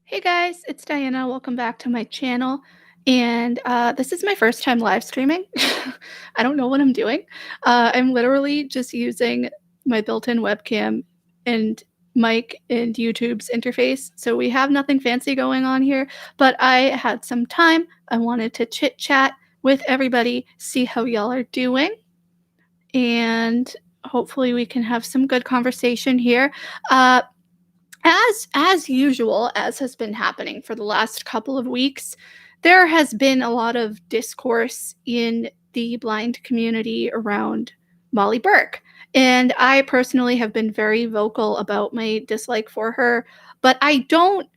Hey guys, it's Diana. Welcome back to my channel. And this is my first time live streaming. I don't know what I'm doing. I'm literally just using my built-in webcam and mic and YouTube's interface. So we have nothing fancy going on here, but I had some time. I wanted to chit chat with everybody, see how y'all are doing, and hopefully we can have some good conversation here. Uh, as usual, as has been happening for the last couple of weeks, there has been a lot of discourse in the blind community around Molly Burke. And I personally have been very vocal about my dislike for her, but I don't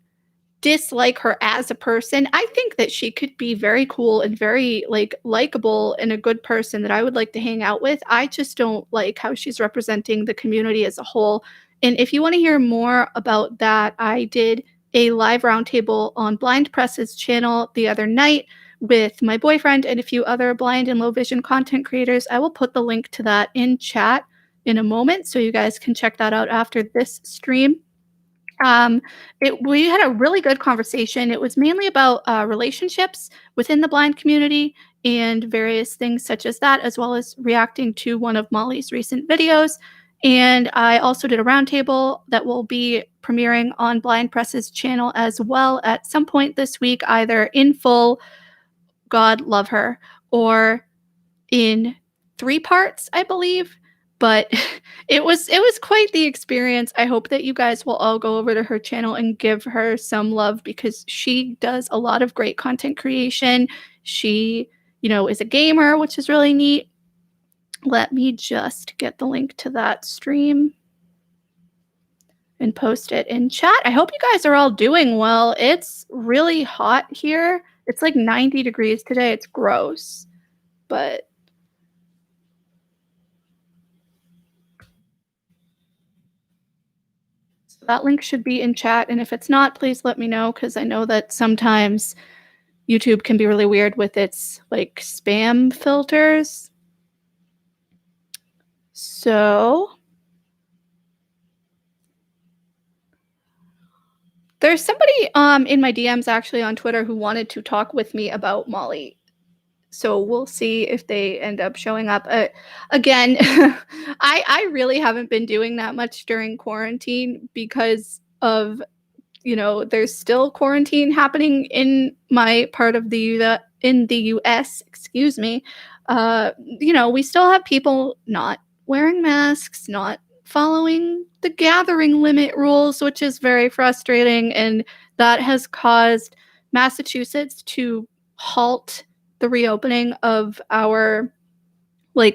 dislike her as a person. I think that she could be very cool and very likable and a good person that I would like to hang out with. I just don't like how she's representing the community as a whole. And if you want to hear more about that, I did a live roundtable on Blind Press's channel the other night with my boyfriend and a few other blind and low vision content creators. I will put the link to that in chat in a moment so you guys can check that out after this stream. Um, we had a really good conversation. It was mainly about relationships within the blind community and various things such as that, as well as reacting to one of Molly's recent videos. And I also did a roundtable that will be premiering on Blind Press's channel as well at some point this week, either in full, God love her, or in 3 parts, I believe, but it was quite the experience. I hope that you guys will all go over to her channel and give her some love because she does a lot of great content creation. She, is a gamer, which is really neat. Let me just get the link to that stream and post it in chat. I hope you guys are all doing well. It's really hot here. It's like 90 degrees today. It's gross, but that link should be in chat, and if it's not, please let me know because I know that sometimes YouTube can be really weird with its spam filters. So there's somebody in my DMs actually on Twitter who wanted to talk with me about Molly. So we'll see if they end up showing up. Again, I really haven't been doing that much during quarantine because of there's still quarantine happening in my part of in the US, excuse me. We still have people not wearing masks, not following the gathering limit rules, which is very frustrating, and that has caused Massachusetts to halt the reopening of our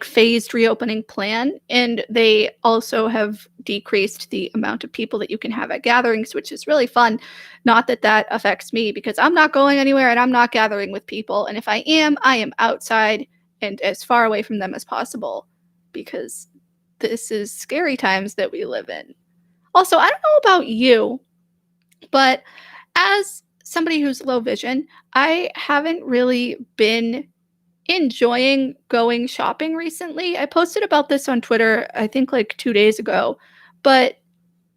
phased reopening plan, and they also have decreased the amount of people that you can have at gatherings, which is really fun. Not that that affects me because I'm not going anywhere and I'm not gathering with people, and if I am outside and as far away from them as possible because this is scary times that we live in. Also, I don't know about you, but as somebody who's low vision, I haven't really been enjoying going shopping recently. I posted about this on Twitter, I think 2 days ago, but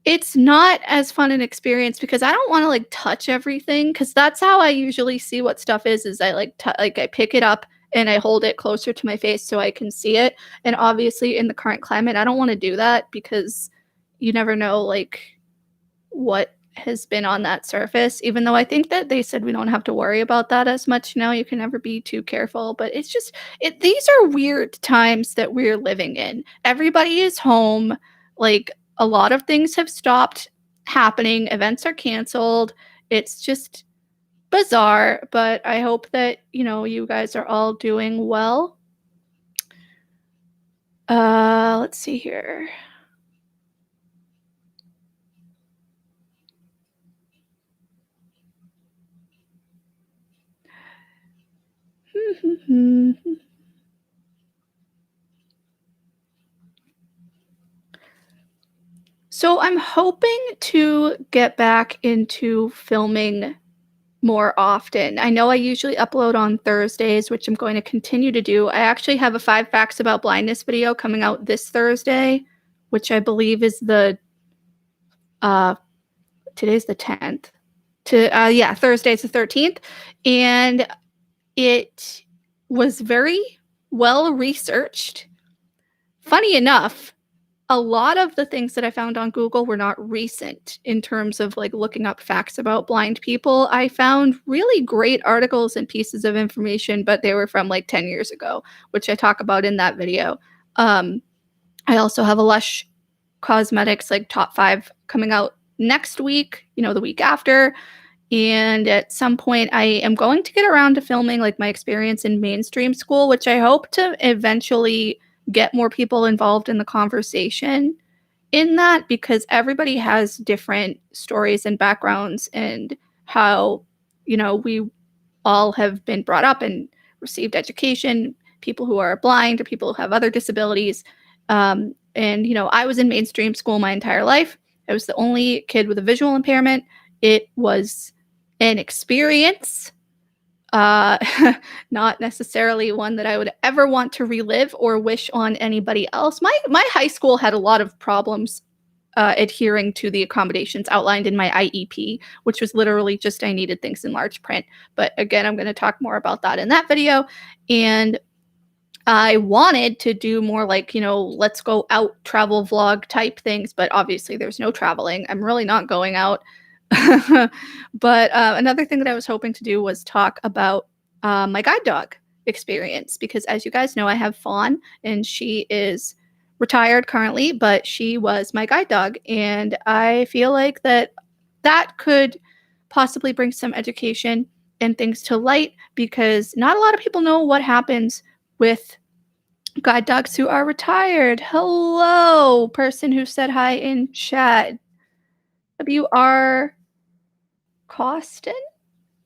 it's not as fun an experience because I don't want to touch everything because that's how I usually see what stuff is I I pick it up and I hold it closer to my face so I can see it. And obviously in the current climate, I don't want to do that because you never know what has been on that surface, even though I think that they said we don't have to worry about that as much now. You can never be too careful, but it's just these are weird times that we're living in. Everybody is home. A lot of things have stopped happening. Events are canceled. It's just bizarre, but I hope that, you guys are all doing well. Let's see here. So I'm hoping to get back into filming more often. I know I usually upload on Thursdays, which I'm going to continue to do. I actually have a 5 facts about blindness video coming out this Thursday, which I believe is today's the 10th. to yeah, Thursday's the 13th, and it was very well researched. Funny enough, a lot of the things that I found on Google were not recent in terms of like looking up facts about blind people. I found really great articles and pieces of information, but they were from like 10 years ago, which I talk about in that video. Um, I also have a Lush Cosmetics like top 5 coming out next week, the week after. And at some point, I am going to get around to filming like my experience in mainstream school, which I hope to eventually get more people involved in the conversation in that, because everybody has different stories and backgrounds and how, we all have been brought up and received education, people who are blind or people who have other disabilities. And, I was in mainstream school my entire life. I was the only kid with a visual impairment. It was an experience, uh, not necessarily one that I would ever want to relive or wish on anybody else. My high school had a lot of problems adhering to the accommodations outlined in my IEP, which was literally just I needed things in large print. But again, I'm going to talk more about that in that video. And I wanted to do more like, let's go out travel vlog type things, but obviously there's no traveling. I'm really not going out. But another thing that I was hoping to do was talk about my guide dog experience, because as you guys know, I have Fawn and she is retired currently, but she was my guide dog. And I feel like that could possibly bring some education and things to light, because not a lot of people know what happens with guide dogs who are retired. Hello, person who said hi in chat. WR Costin?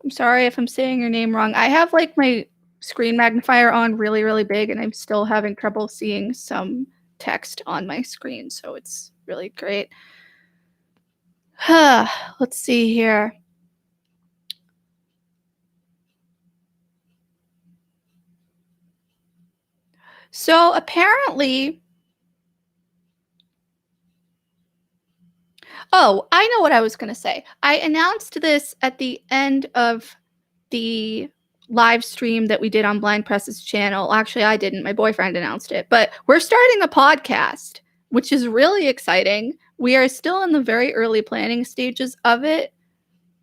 I'm sorry if I'm saying your name wrong. I have like my screen magnifier on really, really big, and I'm still having trouble seeing some text on my screen, so it's really great. Let's see here. So apparently, oh, I know what I was going to say. I announced this at the end of the live stream that we did on Blind Press's channel. Actually, I didn't. My boyfriend announced it. But we're starting a podcast, which is really exciting. We are still in the very early planning stages of it.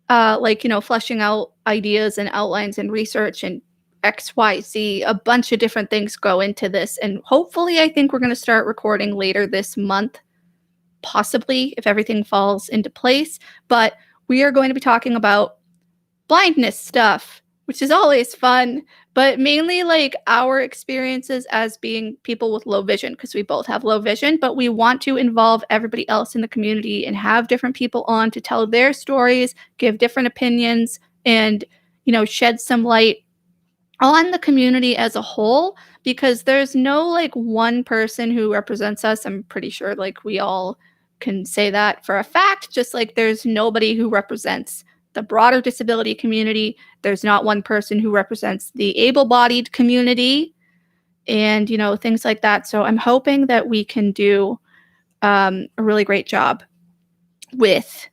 Fleshing out ideas and outlines and research and XYZ. A bunch of different things go into this. And hopefully, I think we're going to start recording later this month, possibly, if everything falls into place. But we are going to be talking about blindness stuff, which is always fun, but mainly like our experiences as being people with low vision, because we both have low vision, but we want to involve everybody else in the community and have different people on to tell their stories, give different opinions, and, shed some light on the community as a whole, because there's no like one person who represents us. I'm pretty sure like we all can say that for a fact, just like there's nobody who represents the broader disability community. There's not one person who represents the able-bodied community, and things like that. So I'm hoping that we can do a really great job with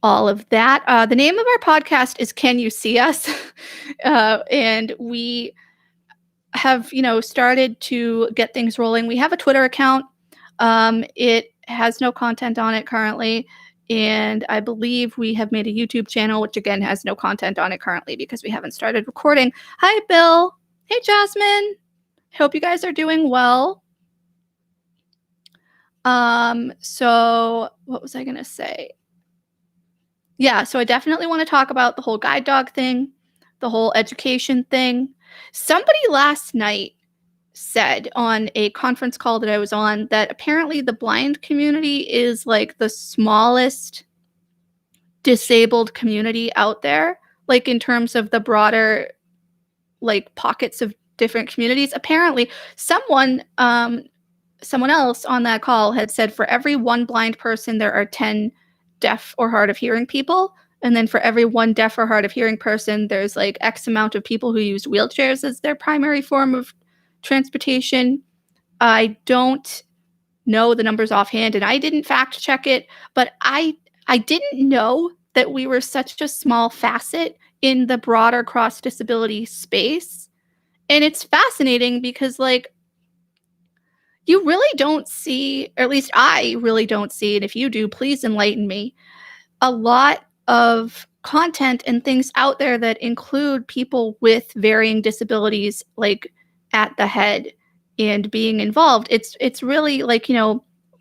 all of that. The name of our podcast is Can You See Us? And we have started to get things rolling. We have a Twitter account. It has no content on it currently. And I believe we have made a YouTube channel, which again has no content on it currently because we haven't started recording. Hi, Bill. Hey, Jasmine. Hope you guys are doing well. So what was I going to say? Yeah, so I definitely want to talk about the whole guide dog thing, the whole education thing. Somebody last night said on a conference call that I was on that apparently the blind community is like the smallest disabled community out there, like in terms of the broader like pockets of different communities. Apparently someone else on that call had said for every one blind person there are 10 deaf or hard of hearing people, and then for every one deaf or hard of hearing person there's like X amount of people who use wheelchairs as their primary form of transportation. I don't know the numbers offhand, and I didn't fact check it, but I didn't know that we were such a small facet in the broader cross disability space. And it's fascinating because, like, you really don't see, or at least I really don't see, and if you do, please enlighten me, a lot of content and things out there that include people with varying disabilities, like, at the head and being involved. It's really like,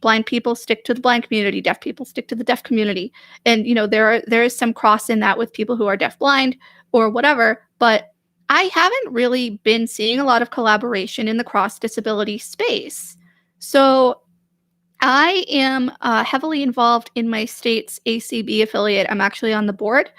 blind people stick to the blind community, deaf people stick to the deaf community. And there is some cross in that with people who are deaf blind or whatever, but I haven't really been seeing a lot of collaboration in the cross disability space. So I am heavily involved in my state's ACB affiliate. I'm actually on the board.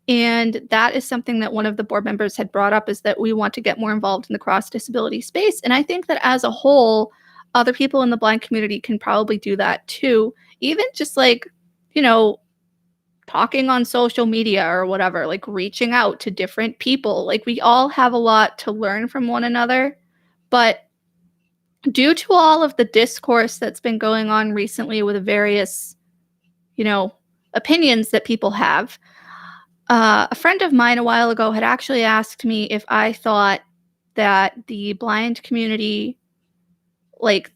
And that is something that one of the board members had brought up, is that we want to get more involved in the cross disability space. And I think that as a whole, other people in the blind community can probably do that too. Even just like, you know, talking on social media or whatever, like reaching out to different people. Like, we all have a lot to learn from one another. But due to all of the discourse that's been going on recently with the various, opinions that people have, a friend of mine a while ago had actually asked me if I thought that the blind community, like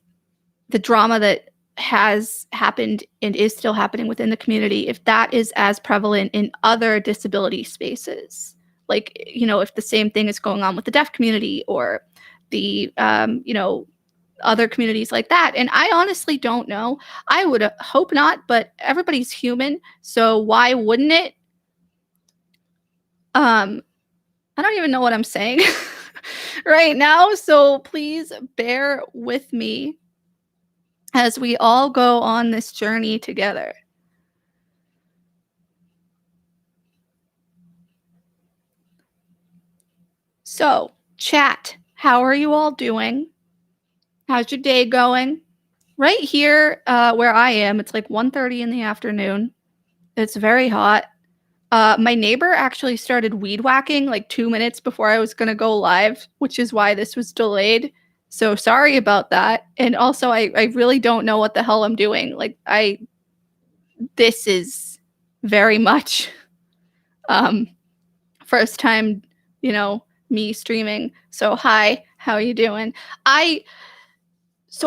the drama that has happened and is still happening within the community, if that is as prevalent in other disability spaces. Like, if the same thing is going on with the deaf community or the, other communities like that. And I honestly don't know. I would hope not, but everybody's human. So why wouldn't it? I don't even know what I'm saying right now. So please bear with me as we all go on this journey together. So, chat, how are you all doing? How's your day going? Right here, where I am, it's like 1:30 in the afternoon. It's very hot. My neighbor actually started weed whacking like 2 minutes before I was gonna go live, which is why this was delayed. So sorry about that. And also, I really don't know what the hell I'm doing. Like, this is very much um first time, me streaming. So hi, how are you doing? I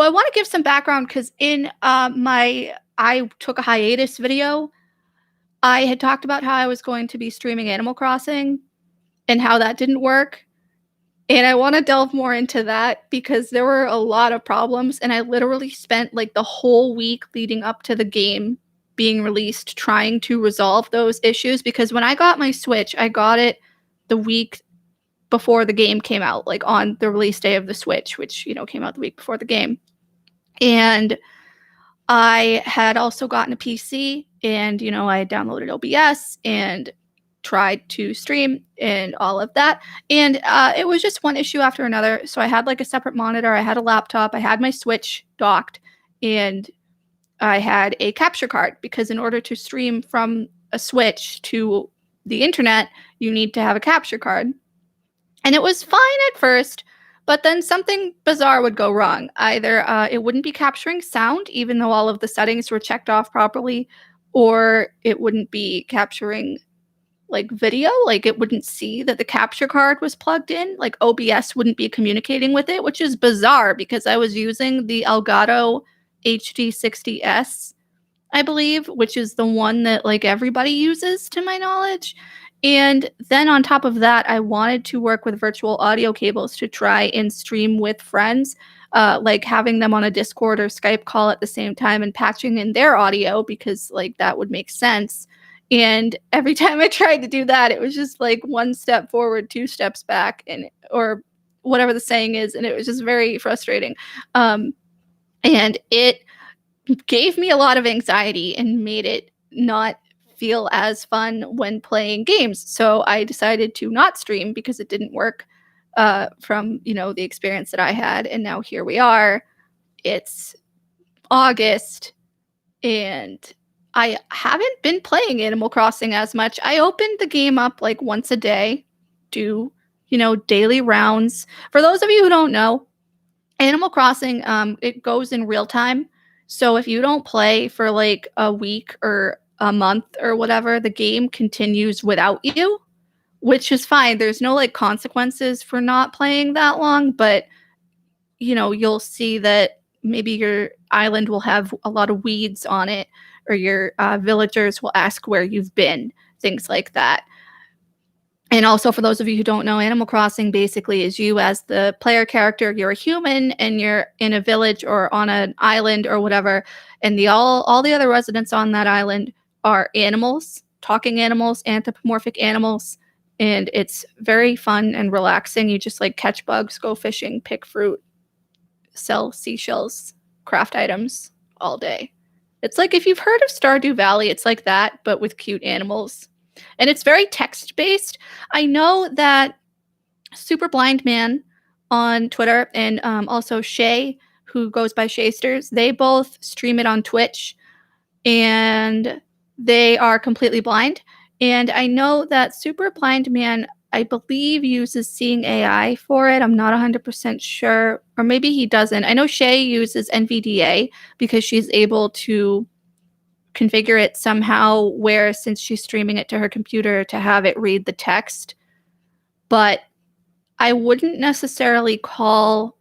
I want to give some background because in my I took a hiatus video. I had talked about how I was going to be streaming Animal Crossing and how that didn't work. And I want to delve more into that because there were a lot of problems. And I literally spent like the whole week leading up to the game being released trying to resolve those issues. Because when I got my Switch, I got it the week before the game came out, like on the release day of the Switch, which, came out the week before the game. And I had also gotten a PC and, I downloaded OBS and tried to stream and all of that. And it was just one issue after another. So I had like a separate monitor, I had a laptop, I had my Switch docked, and I had a capture card because in order to stream from a Switch to the internet, you need to have a capture card. And it was fine at first, but then something bizarre would go wrong. Either it wouldn't be capturing sound, even though all of the settings were checked off properly, or it wouldn't be capturing like video. Like, it wouldn't see that the capture card was plugged in. Like, OBS wouldn't be communicating with it, which is bizarre because I was using the Elgato HD60S, I believe, which is the one that like everybody uses to my knowledge. And then on top of that, I wanted to work with virtual audio cables to try and stream with friends, like having them on a Discord or Skype call at the same time and patching in their audio because like that would make sense. And every time I tried to do that, it was just like one step forward, two steps back, and or whatever the saying is, and it was just very frustrating. And it gave me a lot of anxiety and made it not feel as fun when playing games. So I decided to not stream because it didn't work from, the experience that I had. And now here we are. It's August and I haven't been playing Animal Crossing as much. I opened the game up like once a day, do, daily rounds. For those of you who don't know, Animal Crossing, it goes in real time. So if you don't play for like a week or a month or whatever, the game continues without you, which is fine. There's no like consequences for not playing that long, but you'll see that maybe your island will have a lot of weeds on it, or your villagers will ask where you've been, things like that. And also, for those of you who don't know, Animal Crossing basically is you as the player character. You're a human and you're in a village or on an island or whatever, and all the other residents on that island are animals, talking animals, anthropomorphic animals, and it's very fun and relaxing. You just like catch bugs, go fishing, pick fruit, sell seashells, craft items all day. It's like if you've heard of Stardew Valley, it's like that, but with cute animals. And it's very text-based. I know that Super Blind Man on Twitter and also Shay, who goes by Shaysters, they both stream it on Twitch, and they are completely blind. And I know that Super Blind Man, I believe, uses Seeing AI for it. I'm not 100% sure. Or maybe he doesn't. I know Shay uses NVDA because she's able to configure it somehow where, since she's streaming it to her computer, to have it read the text. But I wouldn't necessarily call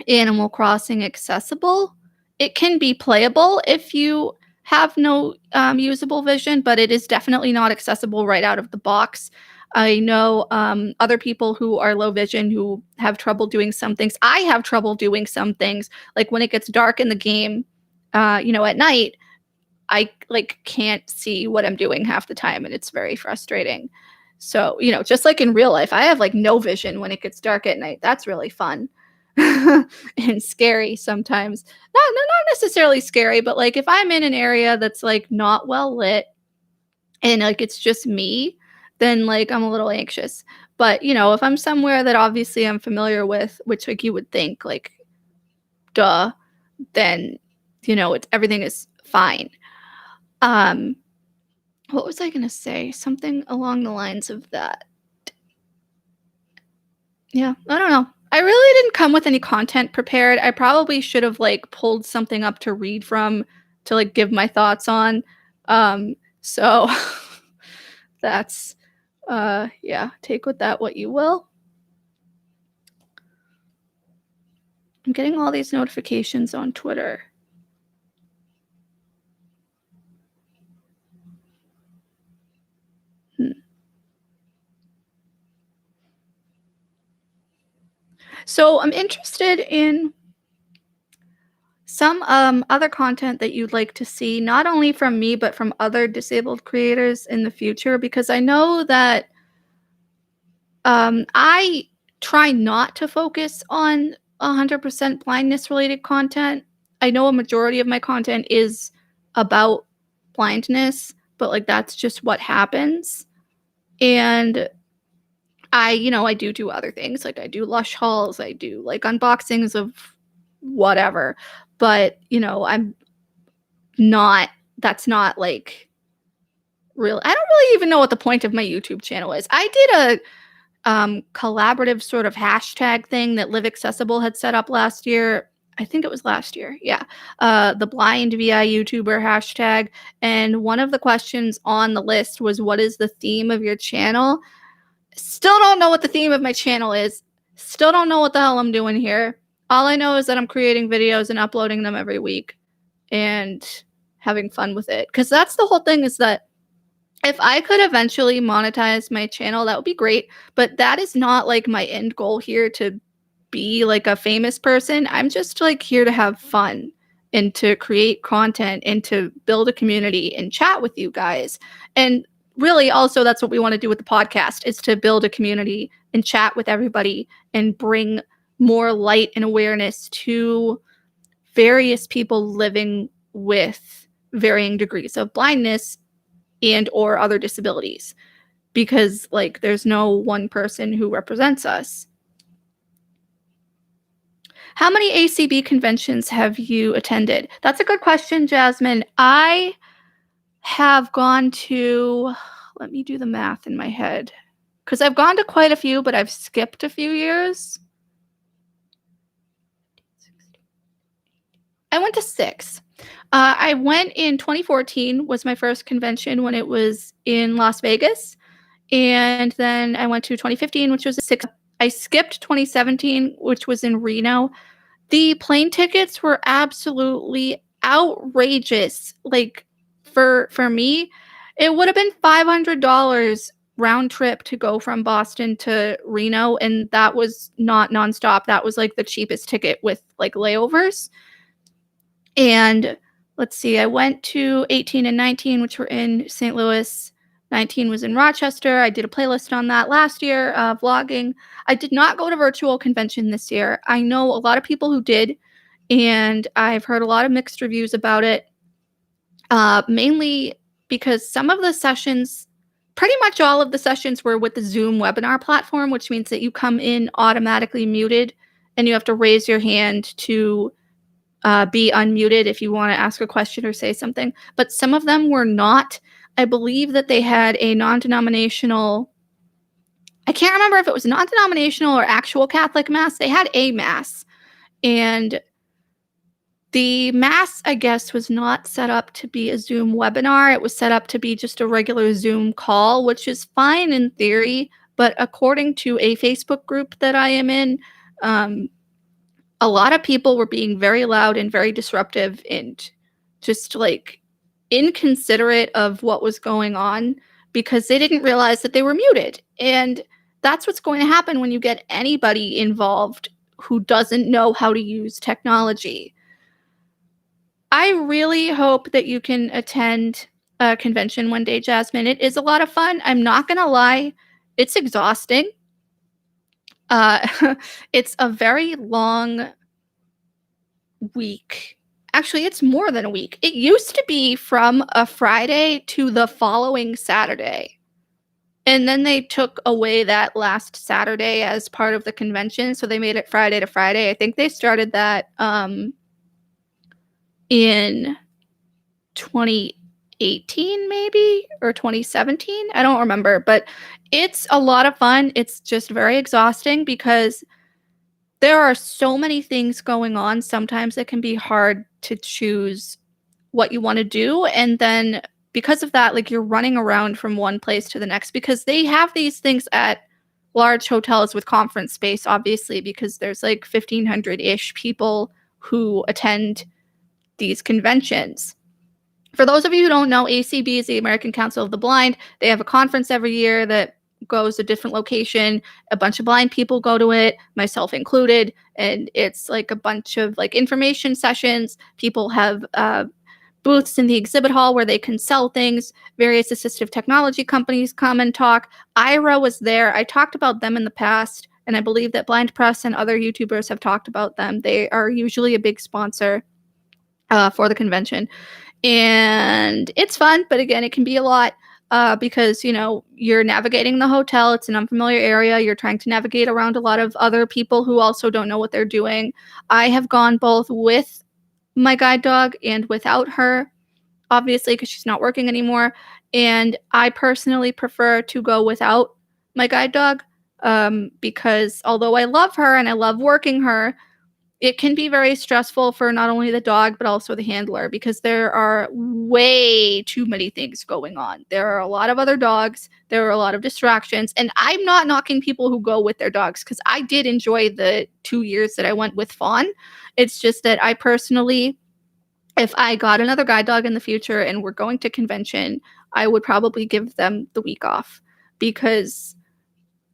Animal Crossing accessible. It can be playable if you have no usable vision, but it is definitely not accessible right out of the box. I know other people who are low vision who have trouble doing some things. I have trouble doing some things, like when it gets dark in the game, at night, I like can't see what I'm doing half the time, and it's very frustrating. So, just like in real life, I have like no vision when it gets dark at night. That's really fun. And scary sometimes. Not necessarily scary, but like if I'm in an area that's like not well lit and like it's just me, then like I'm a little anxious. But if I'm somewhere that obviously I'm familiar with, which like you would think like duh, then everything is fine. What was I gonna say? Something along the lines of that. Yeah, I don't know. I really didn't come with any content prepared. I probably should have like pulled something up to read from to like give my thoughts on. So that's yeah, take with that what you will. I'm getting all these notifications on Twitter. So I'm interested in some other content that you'd like to see, not only from me, but from other disabled creators in the future, because I know that I try not to focus on 100% blindness related content. I know a majority of my content is about blindness, but like that's just what happens. And I do other things. Like I do Lush hauls, I do like unboxings of whatever. But, that's not like real. I don't really even know what the point of my YouTube channel is. I did a collaborative sort of hashtag thing that Live Accessible had set up last year. I think it was last year. Yeah. The blind VI YouTuber hashtag. And one of the questions on the list was, what is the theme of your channel? Still don't know what the theme of my channel is. Still don't know what the hell I'm doing here. All I know is that I'm creating videos and uploading them every week and having fun with it. Because that's the whole thing, is that if I could eventually monetize my channel, that would be great. But that is not like my end goal here, to be like a famous person. I'm just like here to have fun and to create content and to build a community and chat with you guys. And really also that's what we want to do with the podcast, is to build a community and chat with everybody and bring more light and awareness to various people living with varying degrees of blindness and or other disabilities, because like there's no one person who represents us. How many ACB conventions have you attended? That's a good question, Jasmine. I have gone to, let me do the math in my head, because I've gone to quite a few, but I've skipped a few years. I went to 6. I went in 2014 was my first convention when it was in Las Vegas, and then I went to 2015, which was I skipped 2017, which was in Reno. The plane tickets were absolutely outrageous. Like for me, it would have been $500 round trip to go from Boston to Reno, and that was not nonstop. That was like the cheapest ticket with like layovers. And let's see, I went to 18 and 19, which were in St. Louis. 19 was in Rochester. I did a playlist on that last year, vlogging. I did not go to virtual convention this year. I know a lot of people who did, and I've heard a lot of mixed reviews about it, mainly because some of the sessions, pretty much all of the sessions were with the Zoom webinar platform, which means that you come in automatically muted and you have to raise your hand to be unmuted if you want to ask a question or say something. But some of them were not. I believe that they had a non-denominational, I can't remember if it was non-denominational or actual Catholic mass. They had a mass. And the mass, I guess, was not set up to be a Zoom webinar. It was set up to be just a regular Zoom call, which is fine in theory. But according to a Facebook group that I am in, a lot of people were being very loud and very disruptive and just like inconsiderate of what was going on because they didn't realize that they were muted. And that's what's going to happen when you get anybody involved who doesn't know how to use technology. I really hope that you can attend a convention one day, Jasmine. It is a lot of fun. I'm not going to lie, it's exhausting. It's a very long week. Actually, it's more than a week. It used to be from a Friday to the following Saturday. And then they took away that last Saturday as part of the convention. So they made it Friday to Friday. I think they started that in 2018, maybe, or 2017. I don't remember. But it's a lot of fun. It's just very exhausting because there are so many things going on. Sometimes it can be hard to choose what you want to do. And then because of that, like you're running around from one place to the next because they have these things at large hotels with conference space, obviously, because there's like 1,500-ish people who attend these conventions. For those of you who don't know, ACB is the American Council of the Blind. They have a conference every year that goes a different location. A bunch of blind people go to it, myself included, and it's like a bunch of like information sessions. People have booths in the exhibit hall where they can sell things. Various assistive technology companies come and talk. IRA was there. I talked about them in the past, and I believe that Blind Press and other YouTubers have talked about them. They are usually a big sponsor for the convention. And it's fun, but again, it can be a lot. Because, you know, you're navigating the hotel. It's an unfamiliar area. You're trying to navigate around a lot of other people who also don't know what they're doing. I have gone both with my guide dog and without her, obviously, because she's not working anymore. And I personally prefer to go without my guide dog because although I love her and I love working her, it can be very stressful for not only the dog, but also the handler because there are way too many things going on. There are a lot of other dogs. There are a lot of distractions. And I'm not knocking people who go with their dogs because I did enjoy the 2 years that I went with Fawn. It's just that I personally, if I got another guide dog in the future and we're going to convention, I would probably give them the week off because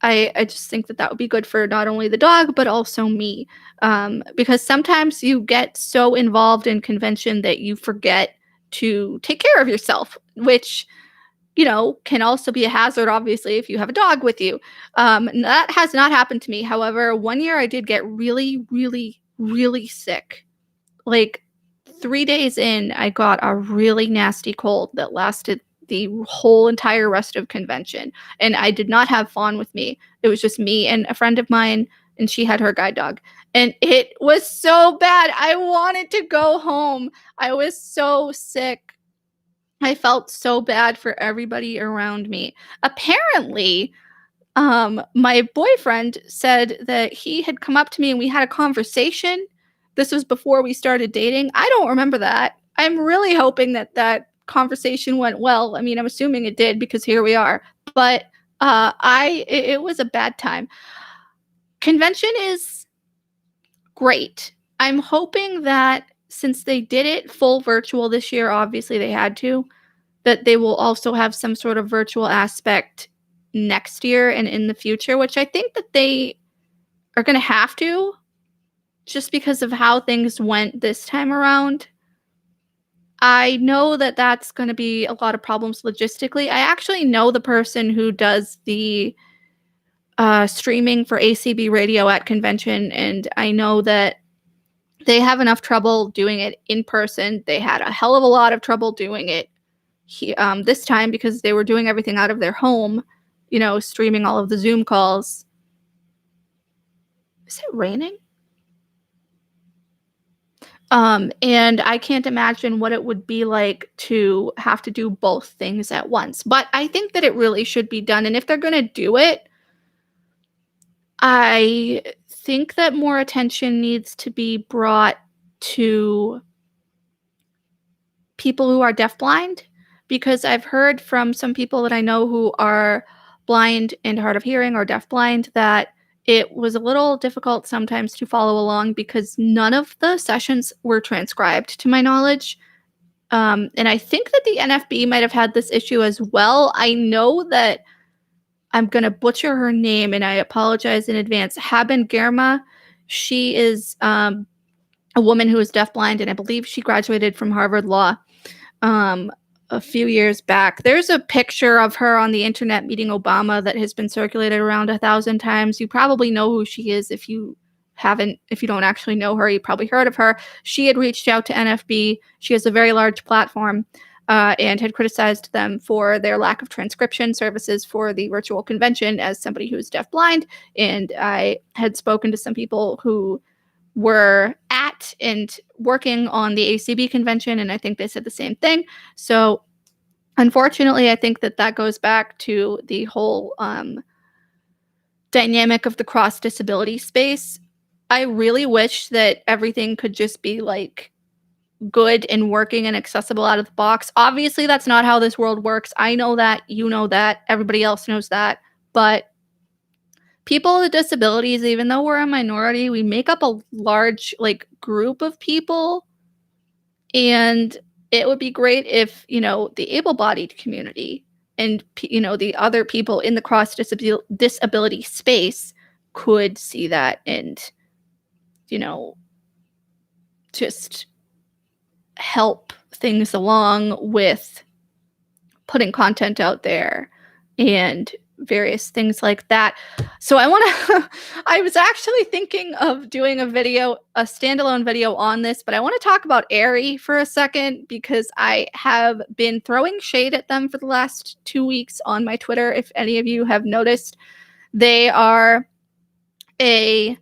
I just think that that would be good for not only the dog, but also me. Because sometimes you get so involved in convention that you forget to take care of yourself, which, you know, can also be a hazard, obviously, if you have a dog with you. That has not happened to me. However, one year I did get really, really, really sick. Like 3 days in, I got a really nasty cold that lasted the whole entire rest of convention. And I did not have Fawn with me. It was just me and a friend of mine, and she had her guide dog. And it was so bad. I wanted to go home. I was so sick. I felt so bad for everybody around me. Apparently, my boyfriend said that he had come up to me and we had a conversation. This was before we started dating. I don't remember that. I'm really hoping that that conversation went well. I mean, I'm assuming it did because here we are. But it was a bad time. Convention is great. I'm hoping that since they did it full virtual this year, obviously they had to, that they will also have some sort of virtual aspect next year and in the future, which I think that they are going to have to just because of how things went this time around. I know that that's going to be a lot of problems logistically. I actually know the person who does the streaming for ACB radio at convention, and I know that they have enough trouble doing it in person. They had a hell of a lot of trouble doing it this time because they were doing everything out of their home, streaming all of the Zoom calls. Is it raining? And I can't imagine what it would be like to have to do both things at once. But I think that it really should be done. And if they're going to do it, I think that more attention needs to be brought to people who are deafblind, because I've heard from some people that I know who are blind and hard of hearing or deafblind that it was a little difficult sometimes to follow along because none of the sessions were transcribed, to my knowledge. And I think that the NFB might have had this issue as well. I know that I'm going to butcher her name, and I apologize in advance. Haben Germa. She is a woman who is deafblind, and I believe she graduated from Harvard Law a few years back. There's a picture of her on the internet meeting Obama that has been circulated around 1,000 times. You probably know who she is. If you don't actually know her, you probably heard of her. She had reached out to NFB. She has a very large platform and had criticized them for their lack of transcription services for the virtual convention as somebody who's deafblind. And I had spoken to some people who were at and working on the ACB convention, and I think they said the same thing. So unfortunately, I think that goes back to the whole dynamic of the cross disability space. I really wish that everything could just be like good and working and accessible out of the box. Obviously, that's not how this world works. I know that, you know that, everybody else knows that, but people with disabilities, even though we're a minority, we make up a large group of people, and it would be great if the able-bodied community and the other people in the cross disability space could see that and just help things along with putting content out there and various things like that. So I was actually thinking of doing a standalone video on this, but I want to talk about Aerie for a second because I have been throwing shade at them for the last 2 weeks on my Twitter. If any of you have noticed, they are a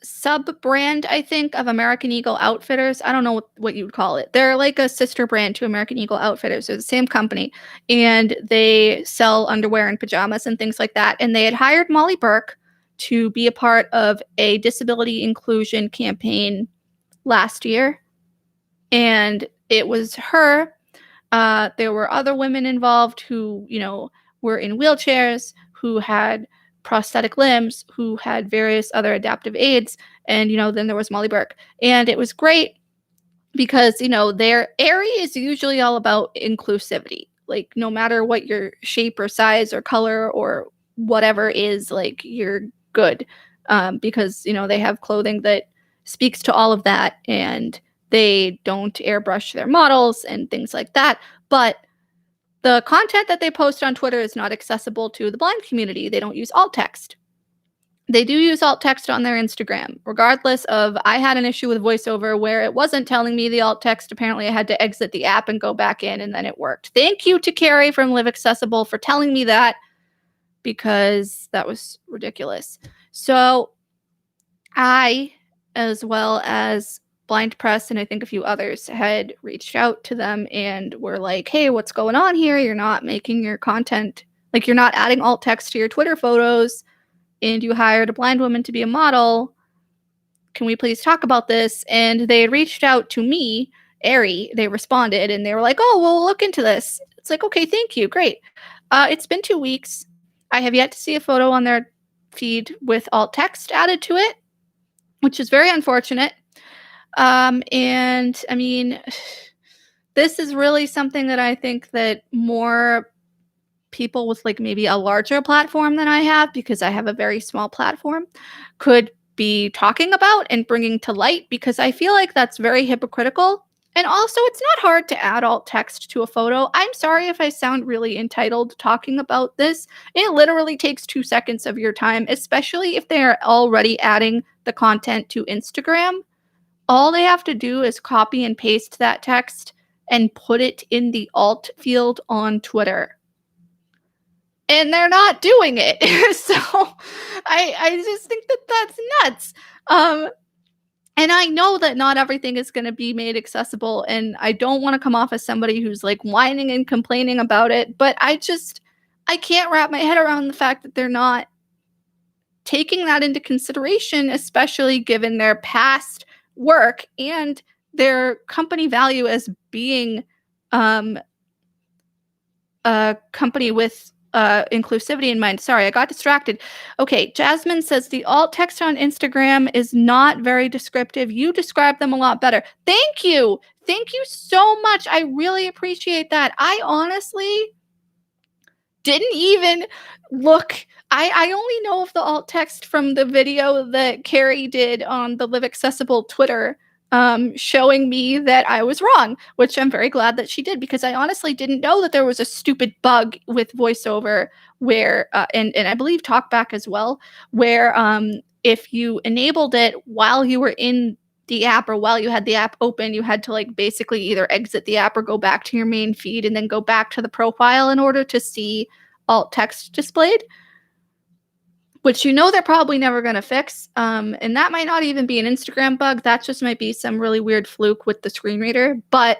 sub-brand, I think, of American Eagle Outfitters. I don't know what you would call it. They're like a sister brand to American Eagle Outfitters. They're the same company, and they sell underwear and pajamas and things like that. And they had hired Molly Burke to be a part of a disability inclusion campaign last year, and it was her. There were other women involved who, were in wheelchairs, who had prosthetic limbs, who had various other adaptive aids, and then there was Molly Burke. And it was great because their area is usually all about inclusivity. Like, no matter what your shape or size or color or whatever is, like, you're good, because they have clothing that speaks to all of that, and they don't airbrush their models and things like that. But the content that they post on Twitter is not accessible to the blind community. They don't use alt text. They do use alt text on their Instagram, regardless of, I had an issue with VoiceOver where it wasn't telling me the alt text. Apparently, I had to exit the app and go back in, and then it worked. Thank you to Carrie from Live Accessible for telling me that, because that was ridiculous. So I, as well as Blind Press and I think a few others, had reached out to them and were like, hey, what's going on here? You're not making your content, you're not adding alt text to your Twitter photos, and you hired a blind woman to be a model. can we please talk about this? And they had reached out to me, Ari. They responded and they were like, oh, we'll look into this. It's like, okay, thank you. Great. It's been 2 weeks. I have yet to see a photo on their feed with alt text added to it, which is very unfortunate. And I mean, this is really something that I think that more people with like maybe a larger platform than I have, because I have a very small platform, could be talking about and bringing to light, because I feel like that's very hypocritical. And also, it's not hard to add alt text to a photo. I'm sorry if I sound really entitled talking about this. It literally takes 2 seconds of your time, especially if they are already adding the content to Instagram. All they have to do is copy and paste that text and put it in the alt field on Twitter. And they're not doing it. So I just think that that's nuts. And I know that not everything is going to be made accessible, and I don't want to come off as somebody who's like whining and complaining about it, but I can't wrap my head around the fact that they're not taking that into consideration, especially given their past work and their company value as being a company with inclusivity in mind. Sorry, I got distracted. Okay, Jasmine says the alt text on Instagram is not very descriptive. You describe them a lot better. Thank you. Thank you so much. I really appreciate that. I honestly didn't even look. I only know of the alt text from the video that Carrie did on the Live Accessible Twitter, showing me that I was wrong, which I'm very glad that she did, because I honestly didn't know that there was a stupid bug with VoiceOver where, and I believe TalkBack as well, where if you enabled it while you were in the app or while you had the app open, you had to like basically either exit the app or go back to your main feed and then go back to the profile in order to see alt text displayed, which they're probably never going to fix. And that might not even be an Instagram bug. That just might be some really weird fluke with the screen reader. But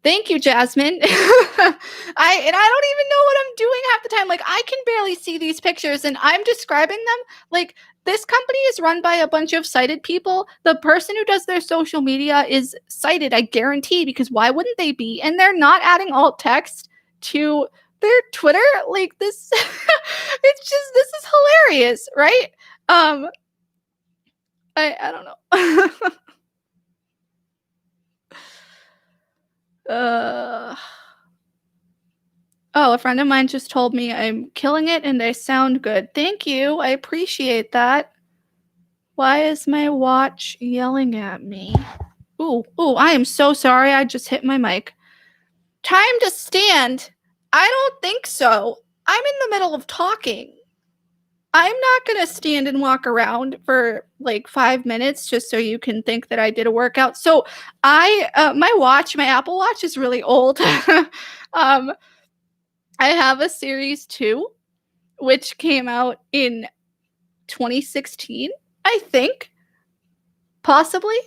thank you, Jasmine. I don't even know what I'm doing half the time. Like, I can barely see these pictures and I'm describing them. Like, this company is run by a bunch of sighted people. The person who does their social media is sighted, I guarantee, because why wouldn't they be? And they're not adding alt text to their Twitter. Like, this it's just, this is hilarious, right? I don't know. Oh, a friend of mine just told me I'm killing it and I sound good. Thank you. I appreciate that. Why is my watch yelling at me? Ooh, I am so sorry. I just hit my mic. Time to stand. I don't think so. I'm in the middle of talking. I'm not going to stand and walk around for like 5 minutes just so you can think that I did a workout. So my Apple Watch is really old. I have a Series 2, which came out in 2016, I think, possibly.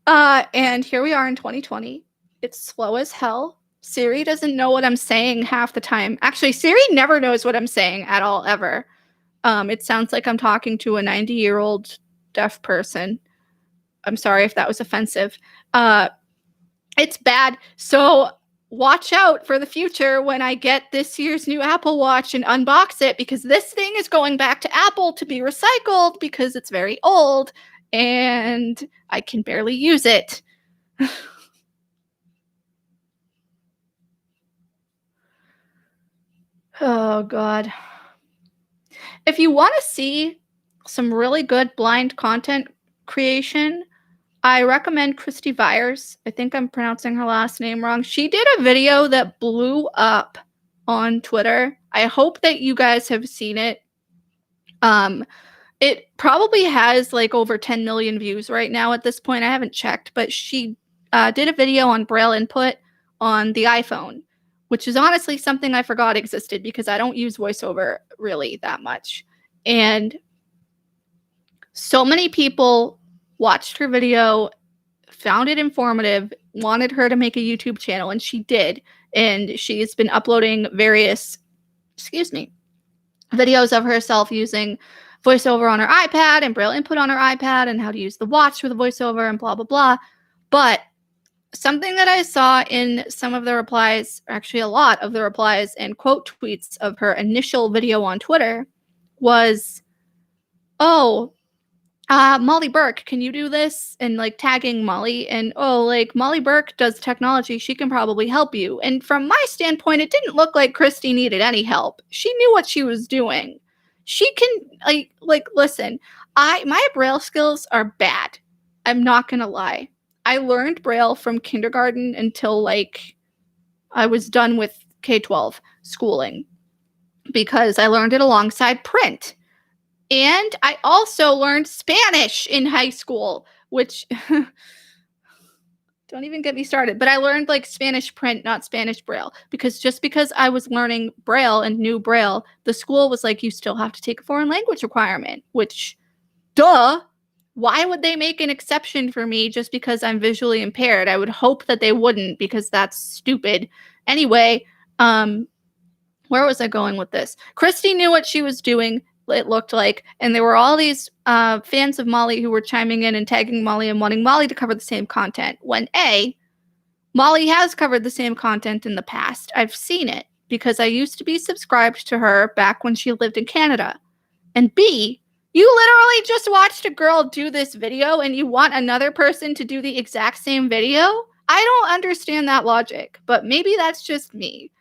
And here we are in 2020. It's slow as hell. Siri doesn't know what I'm saying half the time. Actually, Siri never knows what I'm saying at all, ever. It sounds like I'm talking to a 90-year-old deaf person. I'm sorry if that was offensive. It's bad. So watch out for the future when I get this year's new Apple Watch and unbox it, because this thing is going back to Apple to be recycled because it's very old and I can barely use it. Oh, God. If you want to see some really good blind content creation, I recommend Christy Vyers. I think I'm pronouncing her last name wrong. She did a video that blew up on Twitter. I hope that you guys have seen it. It probably has like over 10 million views right now at this point. I haven't checked, but she did a video on Braille input on the iPhone, which is honestly something I forgot existed because I don't use VoiceOver really that much. And so many people watched her video, found it informative, wanted her to make a YouTube channel, and she did. And she's been uploading various, videos of herself using voiceover on her iPad and Braille input on her iPad and how to use the watch with the voiceover and blah, blah, blah. But something that I saw in some of the replies, actually a lot of the replies and quote tweets of her initial video on Twitter was, oh, Molly Burke, can you do this? And like tagging Molly, and oh, like Molly Burke does technology. She can probably help you. And from my standpoint, it didn't look like Christy needed any help. She knew what she was doing. She can listen, my Braille skills are bad. I'm not gonna lie. I learned Braille from kindergarten until like I was done with K-12 schooling because I learned it alongside print. And I also learned Spanish in high school, which don't even get me started. But I learned like Spanish print, not Spanish Braille, because just because I was learning Braille and knew Braille, the school was like, you still have to take a foreign language requirement, which, duh. Why would they make an exception for me just because I'm visually impaired? I would hope that they wouldn't, because that's stupid. Anyway, where was I going with this? Christy knew what she was doing, it looked like, and there were all these fans of Molly who were chiming in and tagging Molly and wanting Molly to cover the same content, when A, Molly has covered the same content in the past. I've seen it because I used to be subscribed to her back when she lived in Canada. And B, you literally just watched a girl do this video and you want another person to do the exact same video? I don't understand that logic, but maybe that's just me.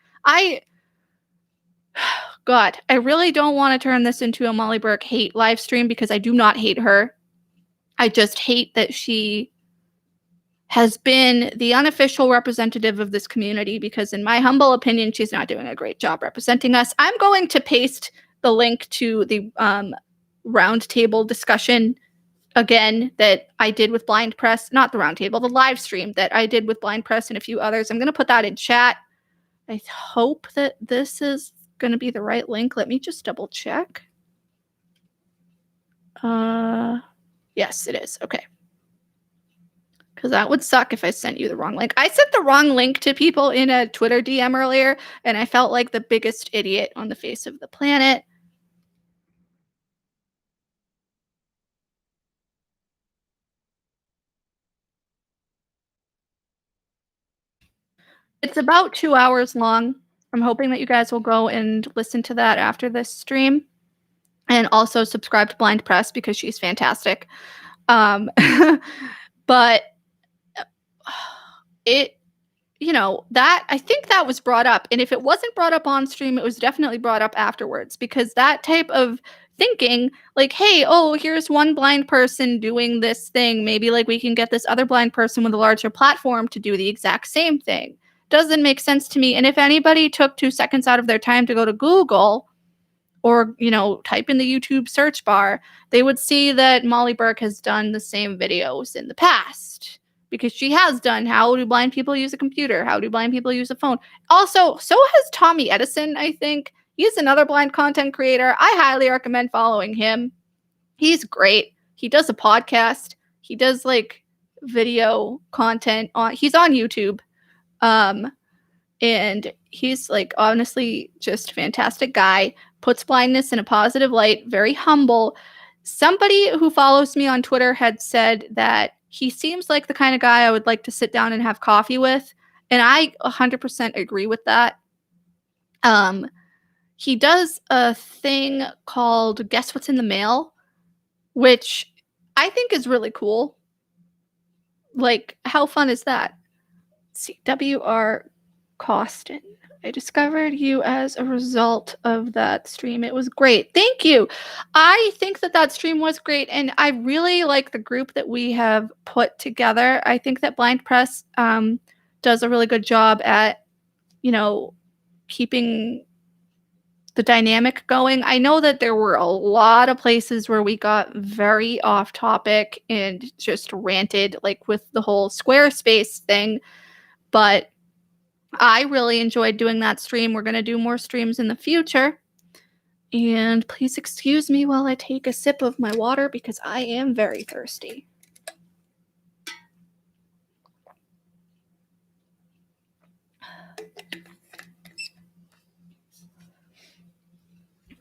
God, I really don't want to turn this into a Molly Burke hate live stream because I do not hate her. I just hate that she has been the unofficial representative of this community because, in my humble opinion, she's not doing a great job representing us. I'm going to paste the link to the roundtable discussion again that I did with Blind Press, not the roundtable, the live stream that I did with Blind Press and a few others. I'm going to put that in chat. I hope that this is going to be the right link. Let me just double check. Yes, it is. Okay. Because that would suck if I sent you the wrong link. I sent the wrong link to people in a Twitter DM earlier, and I felt like the biggest idiot on the face of the planet. It's about 2 hours long. I'm hoping that you guys will go and listen to that after this stream. And also subscribe to Blind Press because she's fantastic. But it, that, I think that was brought up. And if it wasn't brought up on stream, it was definitely brought up afterwards, because that type of thinking, like, hey, oh, here's one blind person doing this thing. Maybe like we can get this other blind person with a larger platform to do the exact same thing. Doesn't make sense to me. And if anybody took 2 seconds out of their time to go to Google or, type in the YouTube search bar, they would see that Molly Burke has done the same videos in the past, because she has done how do blind people use a computer? How do blind people use a phone? Also, so has Tommy Edison, I think. He's another blind content creator. I highly recommend following him. He's great. He does a podcast. He does like video content he's on YouTube. And he's like honestly just fantastic guy, puts blindness in a positive light, very humble. Somebody who follows me on Twitter had said that he seems like the kind of guy I would like to sit down and have coffee with, and I 100% agree with that. He does a thing called Guess What's in the Mail, which I think is really cool. Like, how fun is that? Let's see, W.R. Costin. I discovered you as a result of that stream. It was great. Thank you. I think that stream was great, and I really like the group that we have put together. I think that Blind Press does a really good job at, keeping the dynamic going. I know that there were a lot of places where we got very off topic and just ranted, like with the whole Squarespace thing, but I really enjoyed doing that stream. We're going to do more streams in the future. And please excuse me while I take a sip of my water because I am very thirsty.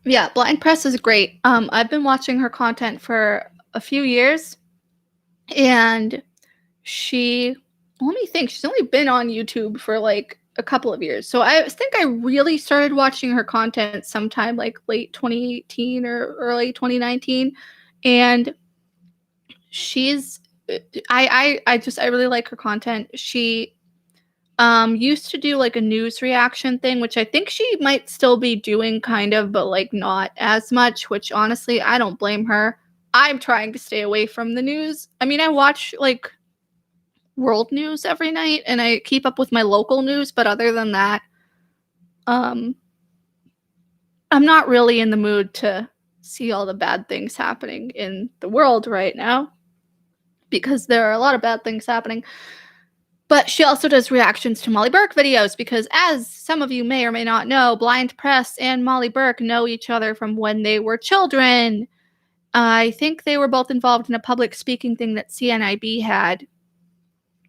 Yeah, Blind Press is great. I've been watching her content for a few years, and she let me think, she's only been on YouTube for like a couple of years. So I think I really started watching her content sometime like late 2018 or early 2019. And she's I really like her content. She used to do like a news reaction thing, which I think she might still be doing kind of, but like not as much, which honestly I don't blame her. I'm trying to stay away from the news. I mean, I watch like world news every night and I keep up with my local news, but other than that, um I'm not really in the mood to see all the bad things happening in the world right now because there are a lot of bad things happening. But she also does reactions to Molly Burke videos because, as some of you may or may not know, Blind Press and Molly Burke know each other from when they were children. I think they were both involved in a public speaking thing that CNIB had.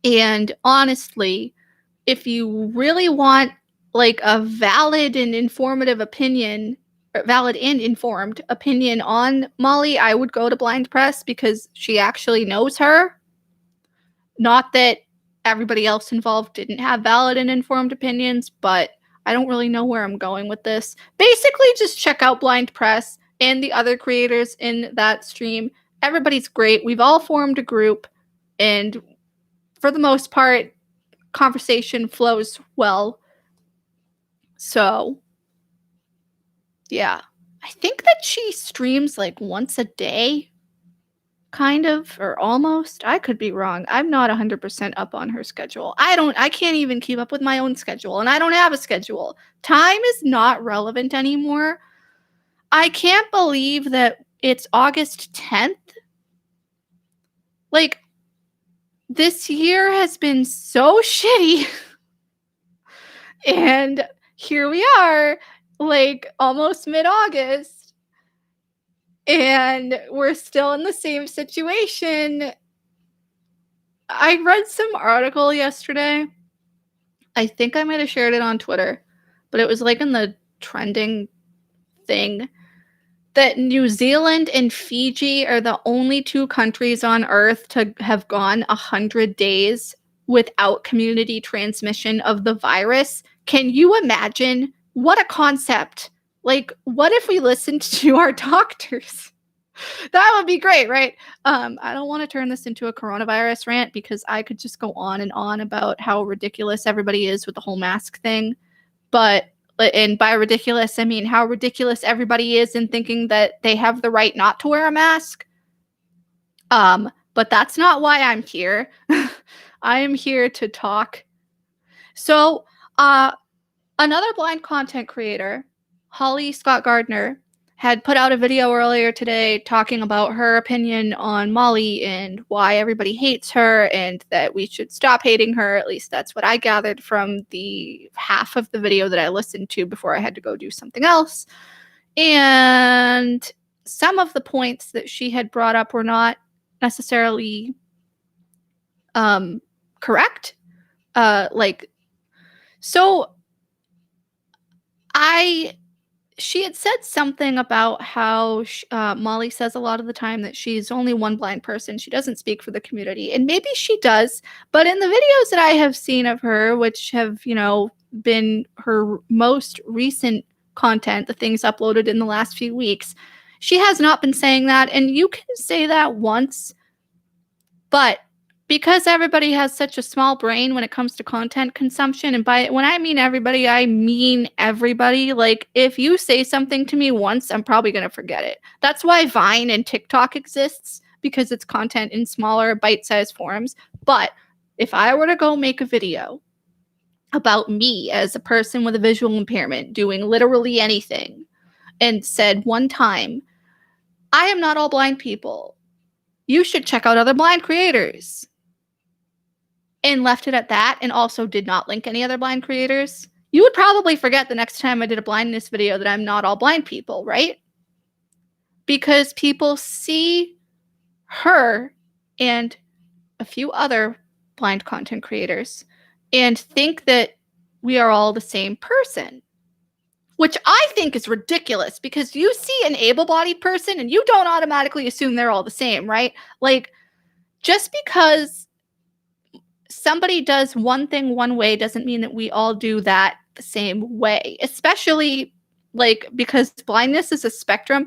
And honestly, if you really want like a valid and informative opinion, or valid and informed opinion on Molly, I would go to Blind Press because she actually knows her. Not that everybody else involved didn't have valid and informed opinions, but I don't really know where I'm going with this. Basically, just check out Blind Press and the other creators in that stream. Everybody's great. We've all formed a group, and for the most part, conversation flows well. So, yeah. I think that she streams like once a day, kind of, or almost. I could be wrong. I'm not 100% up on her schedule. I can't even keep up with my own schedule, and I don't have a schedule. Time is not relevant anymore. I can't believe that it's August 10th. Like, this year has been so shitty. And here we are, like almost mid-August, and we're still in the same situation. I read some article yesterday. I think I might have shared it on Twitter, but it was like in the trending thing that New Zealand and Fiji are the only two countries on Earth to have gone 100 days without community transmission of the virus. Can you imagine? What a concept. Like, what if we listened to our doctors? That would be great, right? I don't want to turn this into a coronavirus rant because I could just go on and on about how ridiculous everybody is with the whole mask thing. But, and by ridiculous, I mean how ridiculous everybody is in thinking that they have the right not to wear a mask. But that's not why I'm here. I am here to talk. So, another blind content creator, Holly Scott Gardner, had put out a video earlier today talking about her opinion on Molly and why everybody hates her and that we should stop hating her. At least that's what I gathered from the half of the video that I listened to before I had to go do something else. And some of the points that she had brought up were not necessarily correct. So she had said something about how Molly says a lot of the time that she's only one blind person. She doesn't speak for the community. And maybe she does. But in the videos that I have seen of her, which have, been her most recent content, the things uploaded in the last few weeks, she has not been saying that. And you can say that once, but because everybody has such a small brain when it comes to content consumption, and when I mean everybody, I mean everybody. Like, if you say something to me once, I'm probably going to forget it. That's why Vine and TikTok exists, because it's content in smaller bite-sized forms. But if I were to go make a video about me as a person with a visual impairment doing literally anything and said one time, I am not all blind people, you should check out other blind creators, and left it at that, and also did not link any other blind creators, you would probably forget the next time I did a blindness video that I'm not all blind people, right? Because people see her and a few other blind content creators and think that we are all the same person. which I think is ridiculous because you see an able-bodied person and you don't automatically assume they're all the same, right? Like, just because somebody does one thing one way doesn't mean that we all do that the same way, especially like because blindness is a spectrum.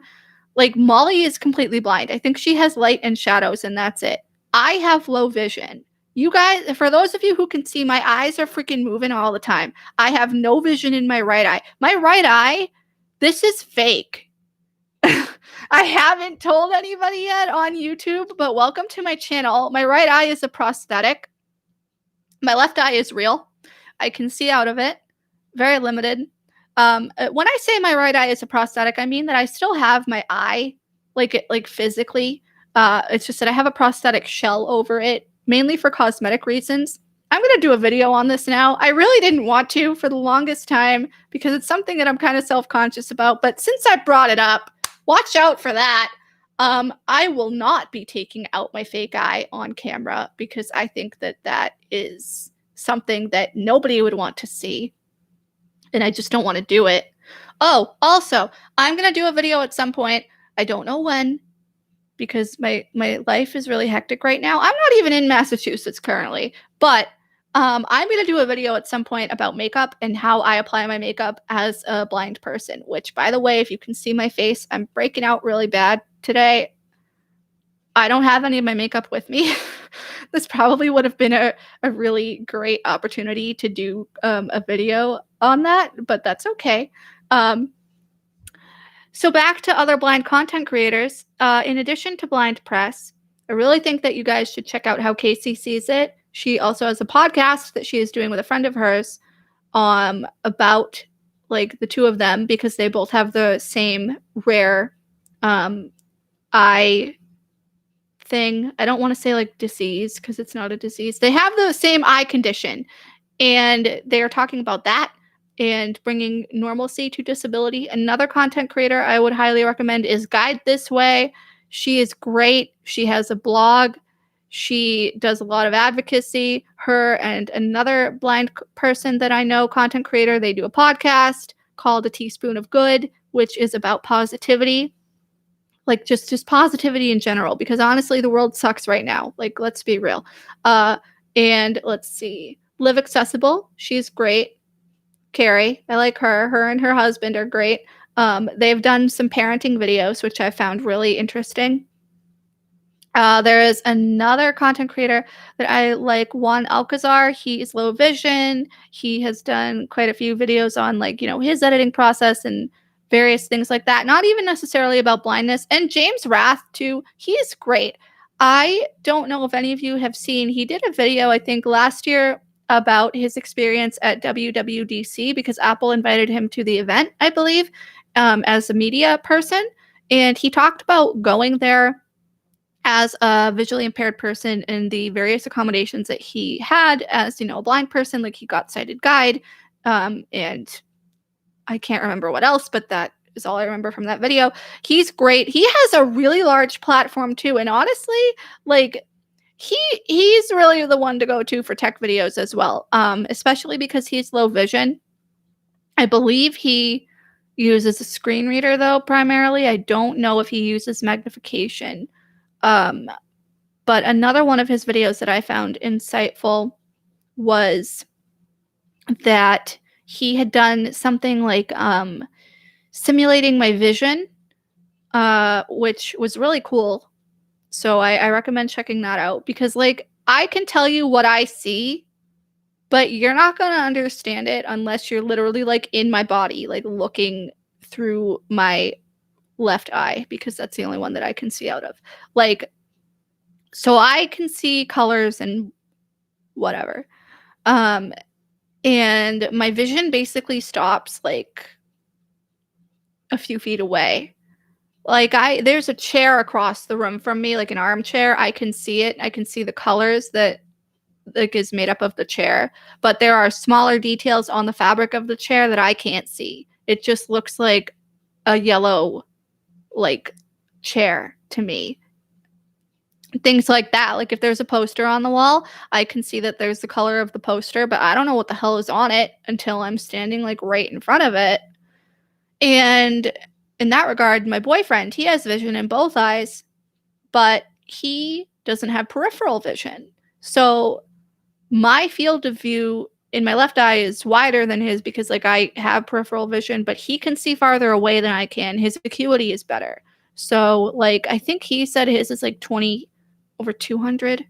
Like Molly is completely blind. I think she has light and shadows and that's it. I have low vision. You guys, for those of you who can see, my eyes are freaking moving all the time. I have no vision in my right eye. My right eye, this is fake. I haven't told anybody yet on YouTube, but welcome to my channel. My right eye is a prosthetic. My left eye is real. I can see out of it. Very limited. When I say my right eye is a prosthetic, I mean that I still have my eye, like physically. It's just that I have a prosthetic shell over it, mainly for cosmetic reasons. I'm going to do a video on this now. I really didn't want to for the longest time because it's something that I'm kind of self-conscious about. But since I brought it up, watch out for that. I will not be taking out my fake eye on camera because I think that that is something that nobody would want to see. And I just don't want to do it. Oh, also, I'm going to do a video at some point. I don't know when because my life is really hectic right now. I'm not even in Massachusetts currently, but I'm going to do a video at some point about makeup and how I apply my makeup as a blind person, which, by the way, if you can see my face, I'm breaking out really bad today. I don't have any of my makeup with me. This probably would have been a really great opportunity to do a video on that, but that's okay. So back to other blind content creators. In addition to Blind Press, I really think that you guys should check out How Casey Sees It. She also has a podcast that she is doing with a friend of hers about like the two of them because they both have the same rare eye thing. I don't want to say like disease because it's not a disease. They have the same eye condition and they are talking about that and bringing normalcy to disability. Another content creator I would highly recommend is Guide This Way. She is great. She has a blog. She does a lot of advocacy. Her and another blind person that I know, content creator, they do a podcast called A Teaspoon of Good, which is about positivity. Like just positivity in general, because honestly, the world sucks right now. Like, let's be real. And let's see. Live Accessible. She's great. Carrie, I like her. Her and her husband are great. They've done some parenting videos, which I found really interesting. There is another content creator that I like, Juan Alcazar. He is low vision. He has done quite a few videos on like, you know, his editing process and various things like that. Not even necessarily about blindness. And James Rath too. He's great. I don't know if any of you have seen, he did a video, I think last year about his experience at WWDC because Apple invited him to the event, I believe, as a media person. And he talked about going there as a visually impaired person and the various accommodations that he had as, you know, a blind person. Like he got sighted guide, and I can't remember what else, but that is all I remember from that video. He's great. He has a really large platform too, and honestly, like he's really the one to go to for tech videos as well, especially because he's low vision. I believe he uses a screen reader though, primarily. I don't know if he uses magnification. But another one of his videos that I found insightful was that he had done something like simulating my vision, which was really cool. So I recommend checking that out because like I can tell you what I see, but you're not going to understand it unless you're literally like in my body, like looking through my left eye because that's the only one that I can see out of. Like, so I can see colors and whatever. And my vision basically stops like a few feet away. Like there's a chair across the room from me, like an armchair. I can see it. I can see the colors that like is made up of the chair, but there are smaller details on the fabric of the chair that I can't see. It just looks like a yellow like chair to me. Things like that. Like if there's a poster on the wall, I can see that there's the color of the poster, but I don't know what the hell is on it until I'm standing like right in front of it. And in that regard, my boyfriend, he has vision in both eyes, but he doesn't have peripheral vision. So my field of view in my left eye is wider than his because like I have peripheral vision, but he can see farther away than I can. His acuity is better. So like I think he said his is like 20 over 200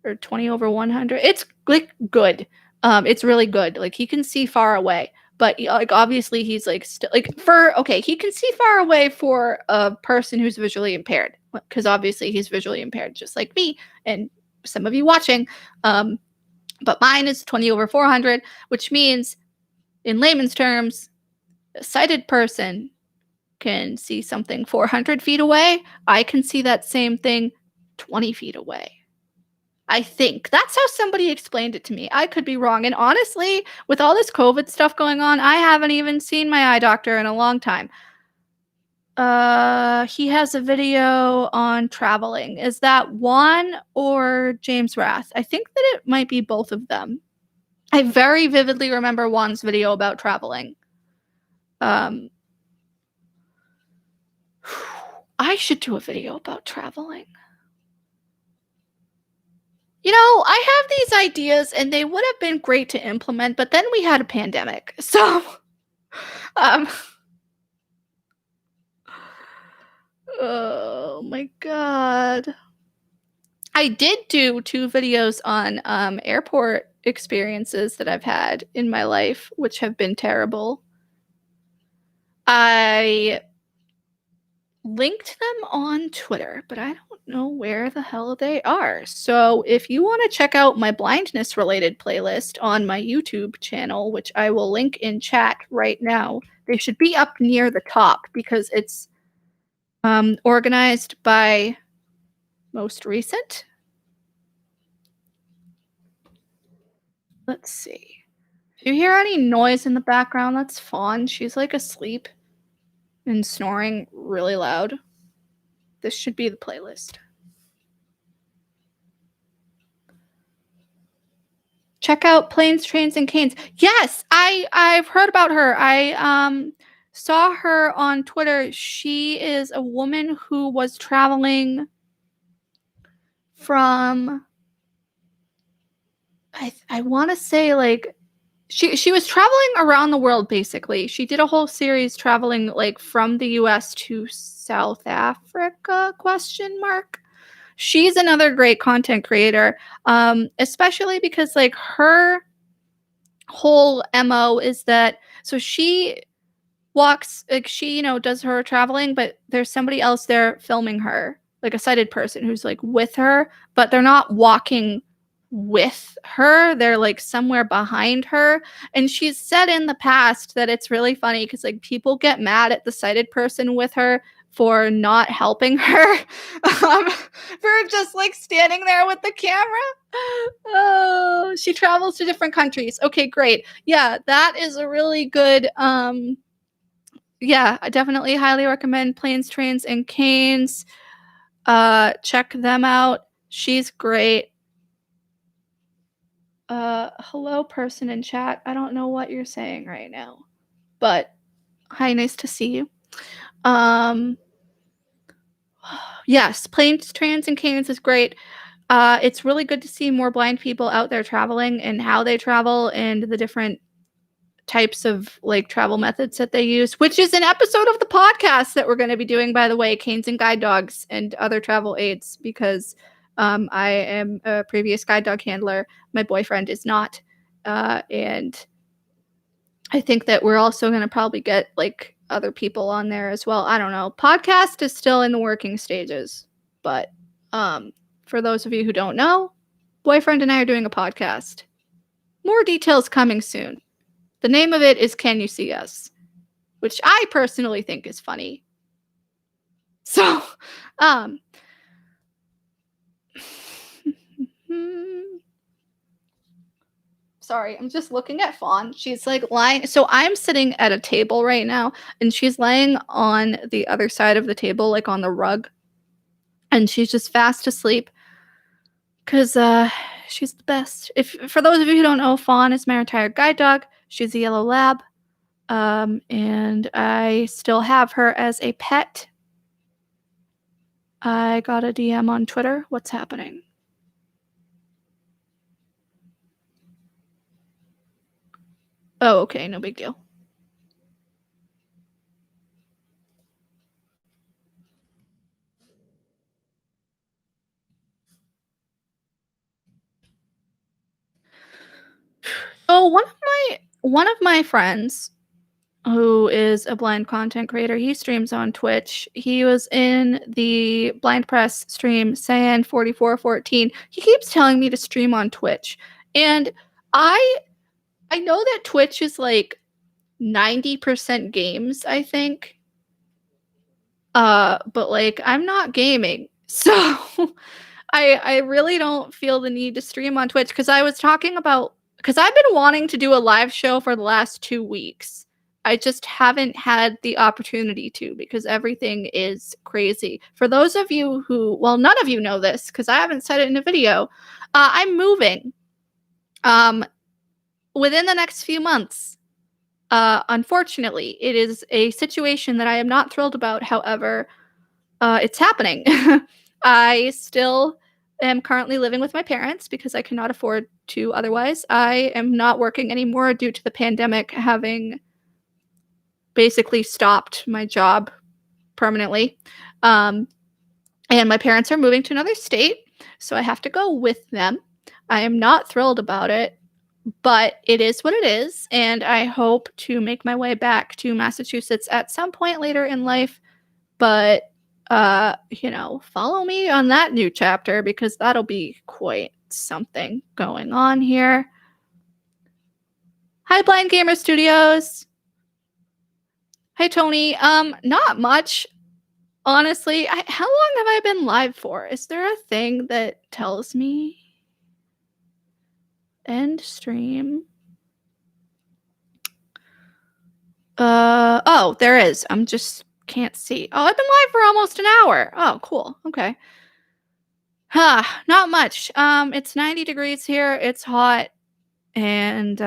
or 20 over 100. It's like good. It's really good. Like he can see far away, but like obviously he's like still like he can see far away for a person who's visually impaired because obviously he's visually impaired just like me and some of you watching. But mine is 20 over 400, which means in layman's terms, a sighted person can see something 400 feet away. I can see that same thing 20 feet away. I think that's how somebody explained it to me. I could be wrong. And honestly, with all this COVID stuff going on, I haven't even seen my eye doctor in a long time. He has a video on traveling. Is that Juan or James Rath? I think that it might be both of them. I very vividly remember Juan's video about traveling. I should do a video about traveling. You know, I have these ideas and they would have been great to implement, but then we had a pandemic. So, oh my God. I did do 2 videos on airport experiences that I've had in my life, which have been terrible. I linked them on Twitter, but I don't know where the hell they are. So if you want to check out my blindness related playlist on my YouTube channel, which I will link in chat right now, they should be up near the top because it's organized by most recent. Let's see. If you hear any noise in the background, that's Fawn. She's like asleep and snoring really loud. This should be the playlist. Check out Planes, Trains, and Canes. Yes, I've heard about her. I saw her on Twitter. She is a woman who was traveling from I want to say like she was traveling around the world basically. She did a whole series traveling like from the US to South Africa ? She's another great content creator, especially because like her whole MO is that so she walks like she does her traveling, but there's somebody else there filming her, like a sighted person who's like with her, but they're not walking with her, they're like somewhere behind her. And she's said in the past that it's really funny because like people get mad at the sighted person with her for not helping her, for just like standing there with the camera. Oh, she travels to different countries. Okay, great. Yeah, that is a really good yeah, I definitely highly recommend Planes, Trains, and Canes. Check them out. She's great. Hello, person in chat. I don't know what you're saying right now, but hi, nice to see you. Yes, Planes, Trains, and Canes is great. It's really good to see more blind people out there traveling and how they travel and the different types of like travel methods that they use, which is an episode of the podcast that we're going to be doing, by the way, Canes and Guide Dogs and other travel aids, because I am a previous guide dog handler. My boyfriend is not. And I think that we're also going to probably get like other people on there as well. I don't know. Podcast is still in the working stages, but for those of you who don't know, boyfriend and I are doing a podcast. More details coming soon. The name of it is Can You See Us? Which I personally think is funny. So, sorry, I'm just looking at Fawn. She's like lying. So I'm sitting at a table right now, and she's laying on the other side of the table, like on the rug. And she's just fast asleep because she's the best. For those of you who don't know, Fawn is my retired guide dog. She's a yellow lab. And I still have her as a pet. I got a DM on Twitter. What's happening? Oh, okay, no big deal. Oh, one of my friends who is a blind content creator, he streams on Twitch. He was in the blind press stream saying 4414. He keeps telling me to stream on Twitch. And I know that Twitch is like 90% games, I think. But like I'm not gaming. So I really don't feel the need to stream on Twitch because I was talking about because I've been wanting to do a live show for the last 2 weeks. I just haven't had the opportunity to because everything is crazy. For those of you who, well, none of you know this because I haven't said it in a video. I'm moving within the next few months. Unfortunately, it is a situation that I am not thrilled about. However, it's happening. I still am currently living with my parents because I cannot afford to otherwise. I am not working anymore due to the pandemic having basically stopped my job permanently. And my parents are moving to another state, so I have to go with them. I am not thrilled about it, but it is what it is, and I hope to make my way back to Massachusetts at some point later in life. But follow me on that new chapter because that'll be quite something going on here. Hi, Blind Gamer Studios. Hi, Tony. Not much. Honestly, how long have I been live for? Is there a thing that tells me? End stream. Oh, there is. I'm just can't see. Oh, I've been live for almost an hour. Oh, cool. Okay. Not much. It's 90 degrees here. It's hot. And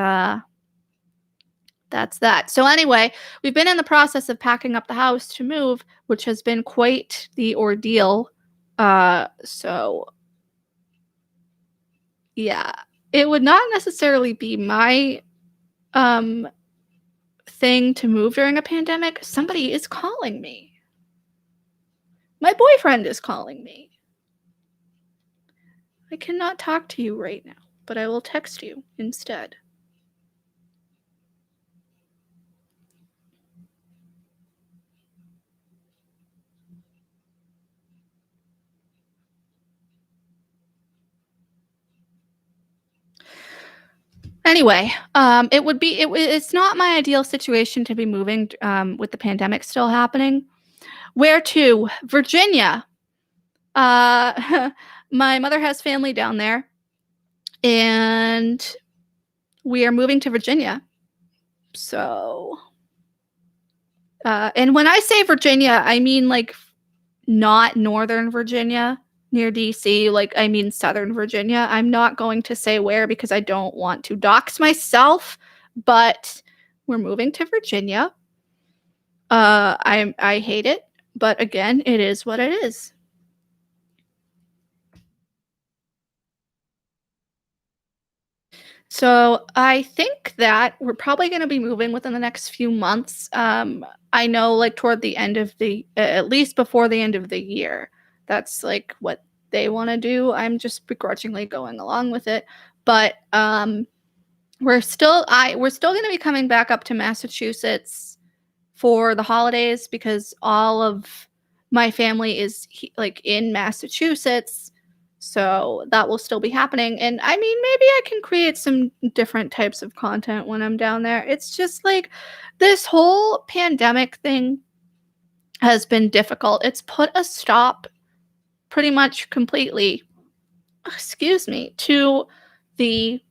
that's that. So anyway, we've been in the process of packing up the house to move, which has been quite the ordeal. So yeah, it would not necessarily be my thing to move during a pandemic. Somebody is calling me. My boyfriend is calling me. I cannot talk to you right now, but I will text you instead. Anyway, it's not my ideal situation to be moving with the pandemic still happening. Where to? Virginia. My mother has family down there, and we are moving to Virginia. So, and when I say Virginia, I mean like not Northern Virginia near DC. Like I mean Southern Virginia. I'm not going to say where because I don't want to dox myself. But we're moving to Virginia. I hate it, but again, it is what it is. So I think that we're probably going to be moving within the next few months. I know, like toward the end of at least before the end of the year. That's like what they want to do. I'm just begrudgingly going along with it. But we're still going to be coming back up to Massachusetts for the holidays because all of my family is like in Massachusetts. So that will still be happening. And I mean, maybe I can create some different types of content when I'm down there. It's just like this whole pandemic thing has been difficult. It's put a stop pretty much completely, excuse me, to the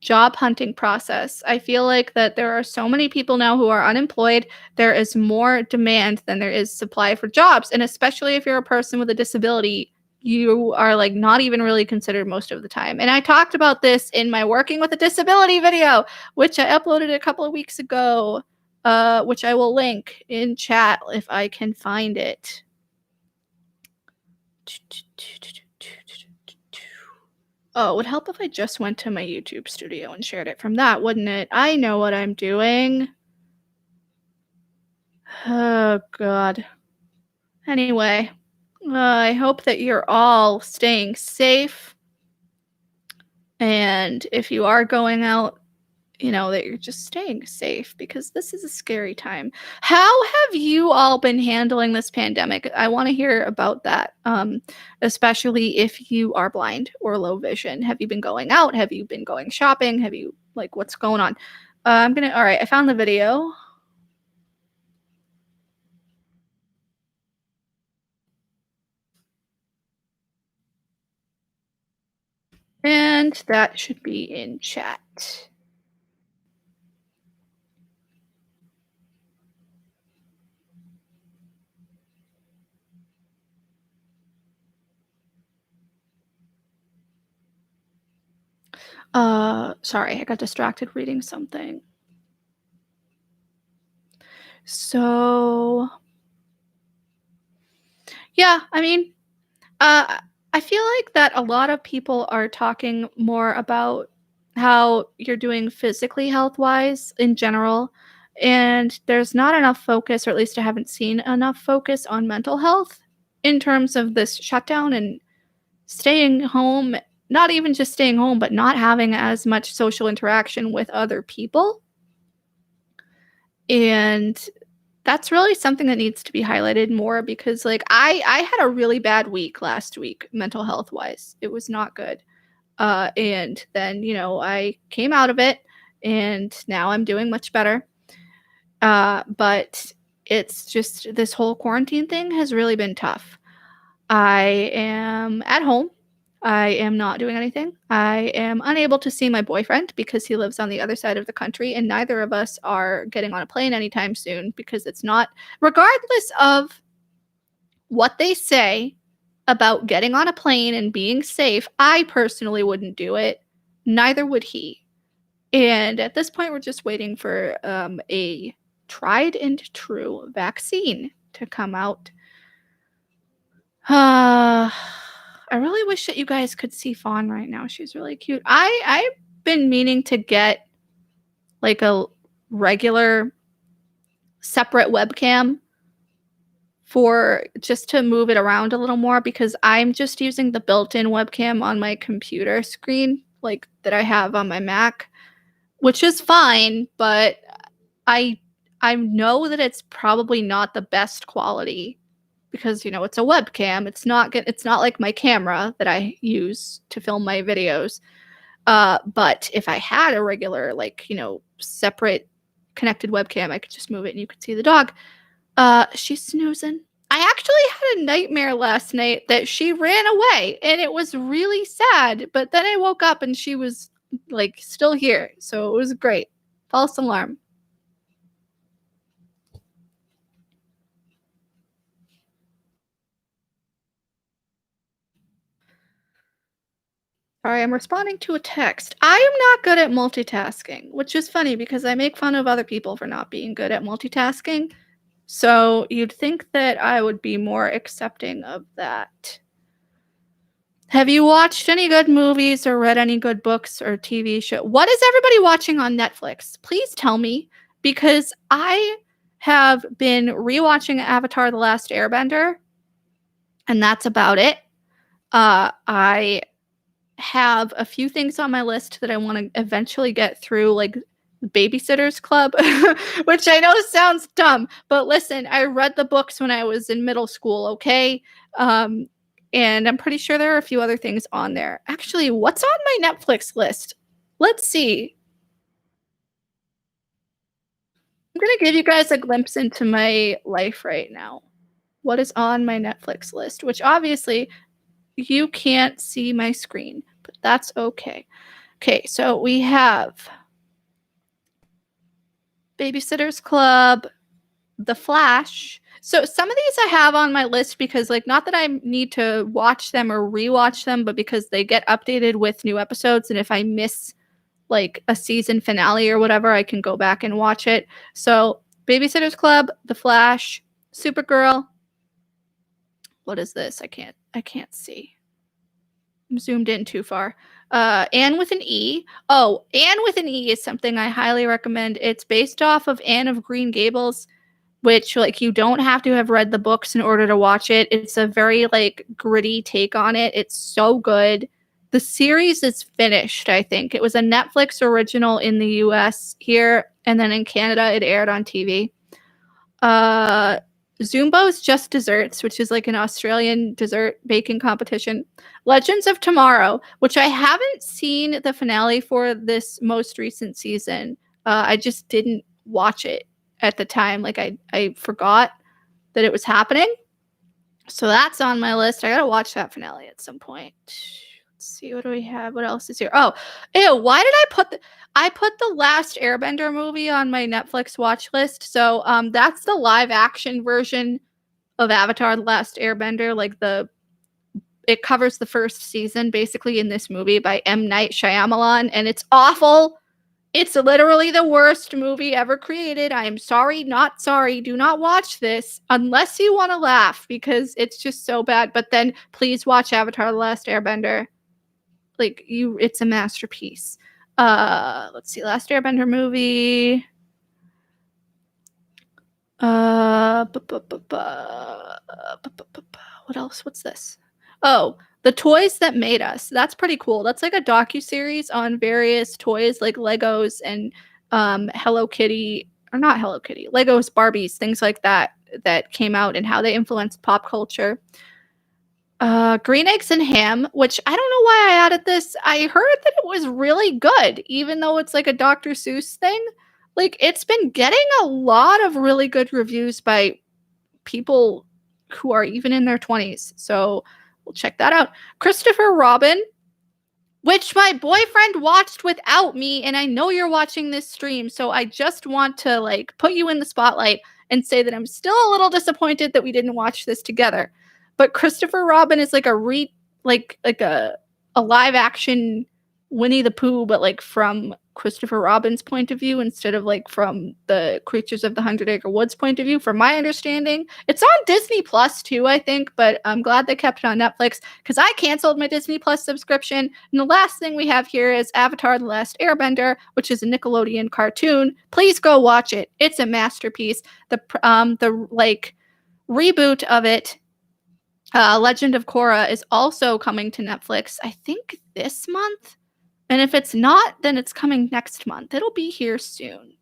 job hunting process. I feel like that there are so many people now who are unemployed. There is more demand than there is supply for jobs. And especially if you're a person with a disability, you are like not even really considered most of the time. And I talked about this in my working with a disability video, which I uploaded a couple of weeks ago. which I will link in chat if I can find it. Oh, it would help if I just went to my YouTube studio and shared it from that, wouldn't it? I know what I'm doing. Oh, God. Anyway, I hope that you're all staying safe. And if you are going out, that you're just staying safe because this is a scary time. How have you all been handling this pandemic? I want to hear about that, especially if you are blind or low vision. Have you been going out? Have you been going shopping? Have you, what's going on? All right, I found the video. And that should be in chat. Sorry, I got distracted reading something. So, yeah, I mean, I feel like that a lot of people are talking more about how you're doing physically health-wise in general, and there's not enough focus, or at least I haven't seen enough focus on mental health in terms of this shutdown and staying home, not even just staying home, but not having as much social interaction with other people. And that's really something that needs to be highlighted more because I had a really bad week last week mental health wise. It was not good. And then, I came out of it and now I'm doing much better. But it's just this whole quarantine thing has really been tough. I am at home. I am not doing anything. I am unable to see my boyfriend because he lives on the other side of the country, and neither of us are getting on a plane anytime soon because it's not, regardless of what they say about getting on a plane and being safe, I personally wouldn't do it. Neither would he. And at this point, we're just waiting for a tried and true vaccine to come out. I really wish that you guys could see Fawn right now. She's really cute. I've been meaning to get like a regular separate webcam for just to move it around a little more because I'm just using the built-in webcam on my computer screen like that I have on my Mac, which is fine, but I I know that it's probably not the best quality because it's a webcam. It's not like my camera that I use to film my videos. But if I had a regular separate connected webcam, I could just move it and you could see the dog. She's snoozing. I actually had a nightmare last night that she ran away and it was really sad, but then I woke up and she was still here. So it was great. False alarm. Sorry, I'm responding to a text. I am not good at multitasking, which is funny because I make fun of other people for not being good at multitasking. So you'd think that I would be more accepting of that. Have you watched any good movies or read any good books or TV show? What is everybody watching on Netflix? Please tell me because I have been rewatching Avatar: The Last Airbender, and that's about it. I have a few things on my list that I want to eventually get through, like Babysitter's Club, which I know sounds dumb, but listen, I read the books when I was in middle school, okay? And I'm pretty sure there are a few other things on there. Actually, what's on my Netflix list? Let's see. I'm going to give you guys a glimpse into my life right now. What is on my Netflix list, which obviously you can't see my screen, but that's okay. Okay, so we have Babysitter's Club, The Flash. So some of these I have on my list because not that I need to watch them or rewatch them, but because they get updated with new episodes and if I miss a season finale or whatever, I can go back and watch it. So Babysitter's Club, The Flash, Supergirl. What is this? I can't see. I'm zoomed in too far. Anne with an E. Oh, Anne with an E is something I highly recommend. It's based off of Anne of Green Gables, which, like, you don't have to have read the books in order to watch it. It's a very, like, gritty take on it. It's so good. The series is finished, I think. It was a Netflix original in the US here, and then in Canada it aired on TV. Zumbo's Just Desserts, which is like an Australian dessert baking competition. Legends of Tomorrow, which I haven't seen the finale for this most recent season. I just didn't watch it at the time. Like, I forgot that it was happening. So that's on my list. I gotta watch that finale at some point. Let's see, what do we have? What else is here? Oh, ew, why did I put the Last Airbender movie on my Netflix watch list. So that's the live action version of Avatar: The Last Airbender. Like, it covers the first season basically in this movie by M. Night Shyamalan, and it's awful. It's literally the worst movie ever created. I am sorry, not sorry. Do not watch this unless you want to laugh, because it's just so bad. But then please watch Avatar: The Last Airbender. Like, it's a masterpiece. Let's see, Last Airbender movie. What else? What's this? Oh, The Toys That Made Us. That's pretty cool. That's like a docuseries on various toys like Legos and Hello Kitty, or not Hello Kitty, Legos, Barbies, things like that came out and how they influenced pop culture. Green Eggs and Ham, which I don't know why I added this. I heard that it was really good, even though it's like a Dr. Seuss thing. Like, it's been getting a lot of really good reviews by people who are even in their 20s. So we'll check that out. Christopher Robin, which my boyfriend watched without me, and I know you're watching this stream, so I just want to, like, put you in the spotlight and say that I'm still a little disappointed that we didn't watch this together. But Christopher Robin is like a live action Winnie the Pooh, but like from Christopher Robin's point of view instead of like from the Creatures of the 100-Acre Woods point of view, from my understanding. It's on Disney Plus too, I think, but I'm glad they kept it on Netflix because I canceled my Disney Plus subscription. And the last thing we have here is Avatar: The Last Airbender, which is a Nickelodeon cartoon. Please go watch it. It's a masterpiece. The like reboot of it, Legend of Korra, is also coming to Netflix, I think this month. And if it's not, then it's coming next month. It'll be here soon.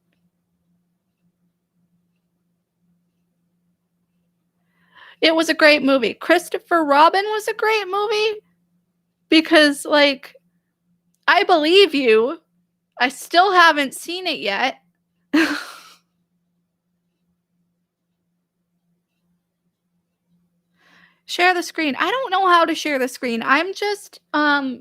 It was a great movie. Christopher Robin was a great movie because, like, I believe you. I still haven't seen it yet. Share the screen. I don't know how to share the screen. I'm just, I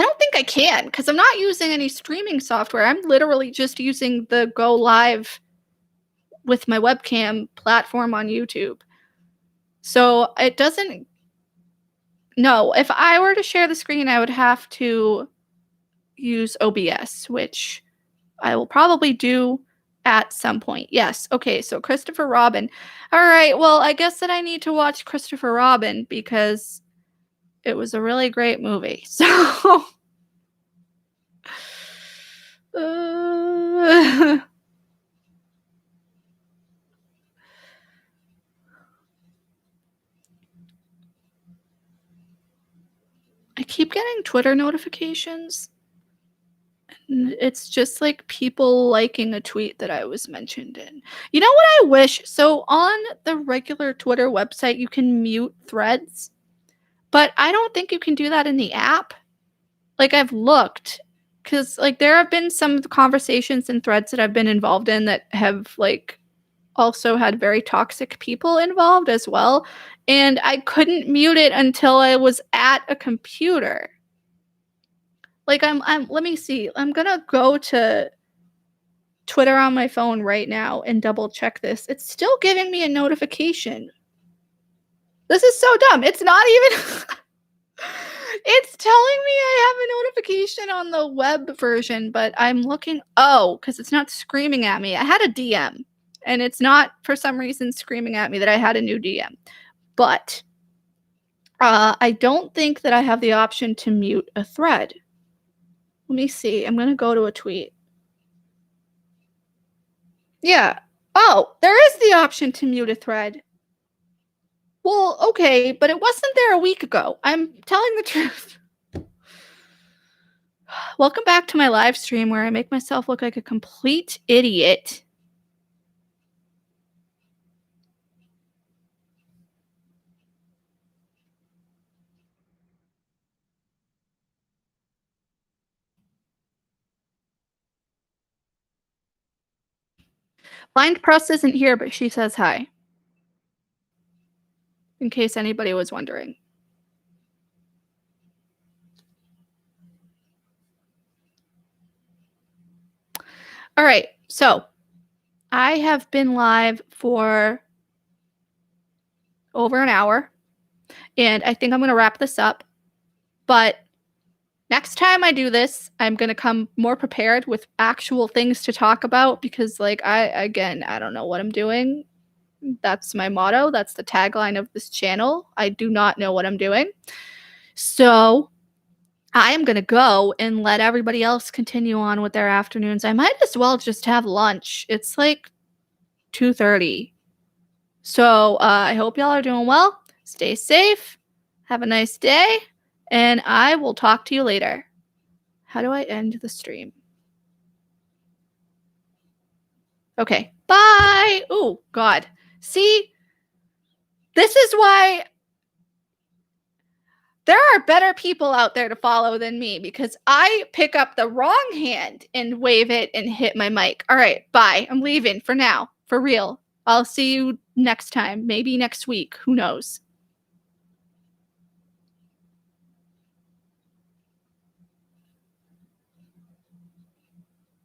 don't think I can because I'm not using any streaming software. I'm literally just using the Go Live with my webcam platform on YouTube. So it doesn't. No, if I were to share the screen, I would have to use OBS, which I will probably do at some point. Yes. Okay. So Christopher Robin. All right. Well, I guess that I need to watch Christopher Robin because it was a really great movie. So I keep getting Twitter notifications. It's just like people liking a tweet that I was mentioned in. You know what I wish? So on the regular Twitter website, you can mute threads, but I don't think you can do that in the app. Like, I've looked, because like there have been some conversations and threads that I've been involved in that have like also had very toxic people involved as well, and I couldn't mute it until I was at a computer. Like, I'm let me see. I'm gonna go to Twitter on my phone right now and double check this. It's still giving me a notification. This is so dumb. It's not even it's telling me I have a notification on the web version, but I'm looking. Oh, because it's not screaming at me. I had a DM. and it's not for some reason screaming at me that I had a new DM. But I don't think that I have the option to mute a thread. Let me see. I'm going to go to a tweet. Yeah. Oh, there is the option to mute a thread. Well, okay, but it wasn't there a week ago. I'm telling the truth. Welcome back to my live stream where I make myself look like a complete idiot. Blind Press isn't here, but she says hi. In case anybody was wondering. All right, so I have been live for over an hour, and I think I'm going to wrap this up. But next time I do this, I'm going to come more prepared with actual things to talk about because, like, I don't know what I'm doing. That's my motto. That's the tagline of this channel. I do not know what I'm doing. So I am going to go and let everybody else continue on with their afternoons. I might as well just have lunch. It's like 2:30. So I hope y'all are doing well. Stay safe. Have a nice day. And I will talk to you later. How do I end the stream? Okay. Bye. Oh, God. See, this is why there are better people out there to follow than me because I pick up the wrong hand and wave it and hit my mic. All right. Bye. I'm leaving for now. For real. I'll see you next time. Maybe next week. Who knows?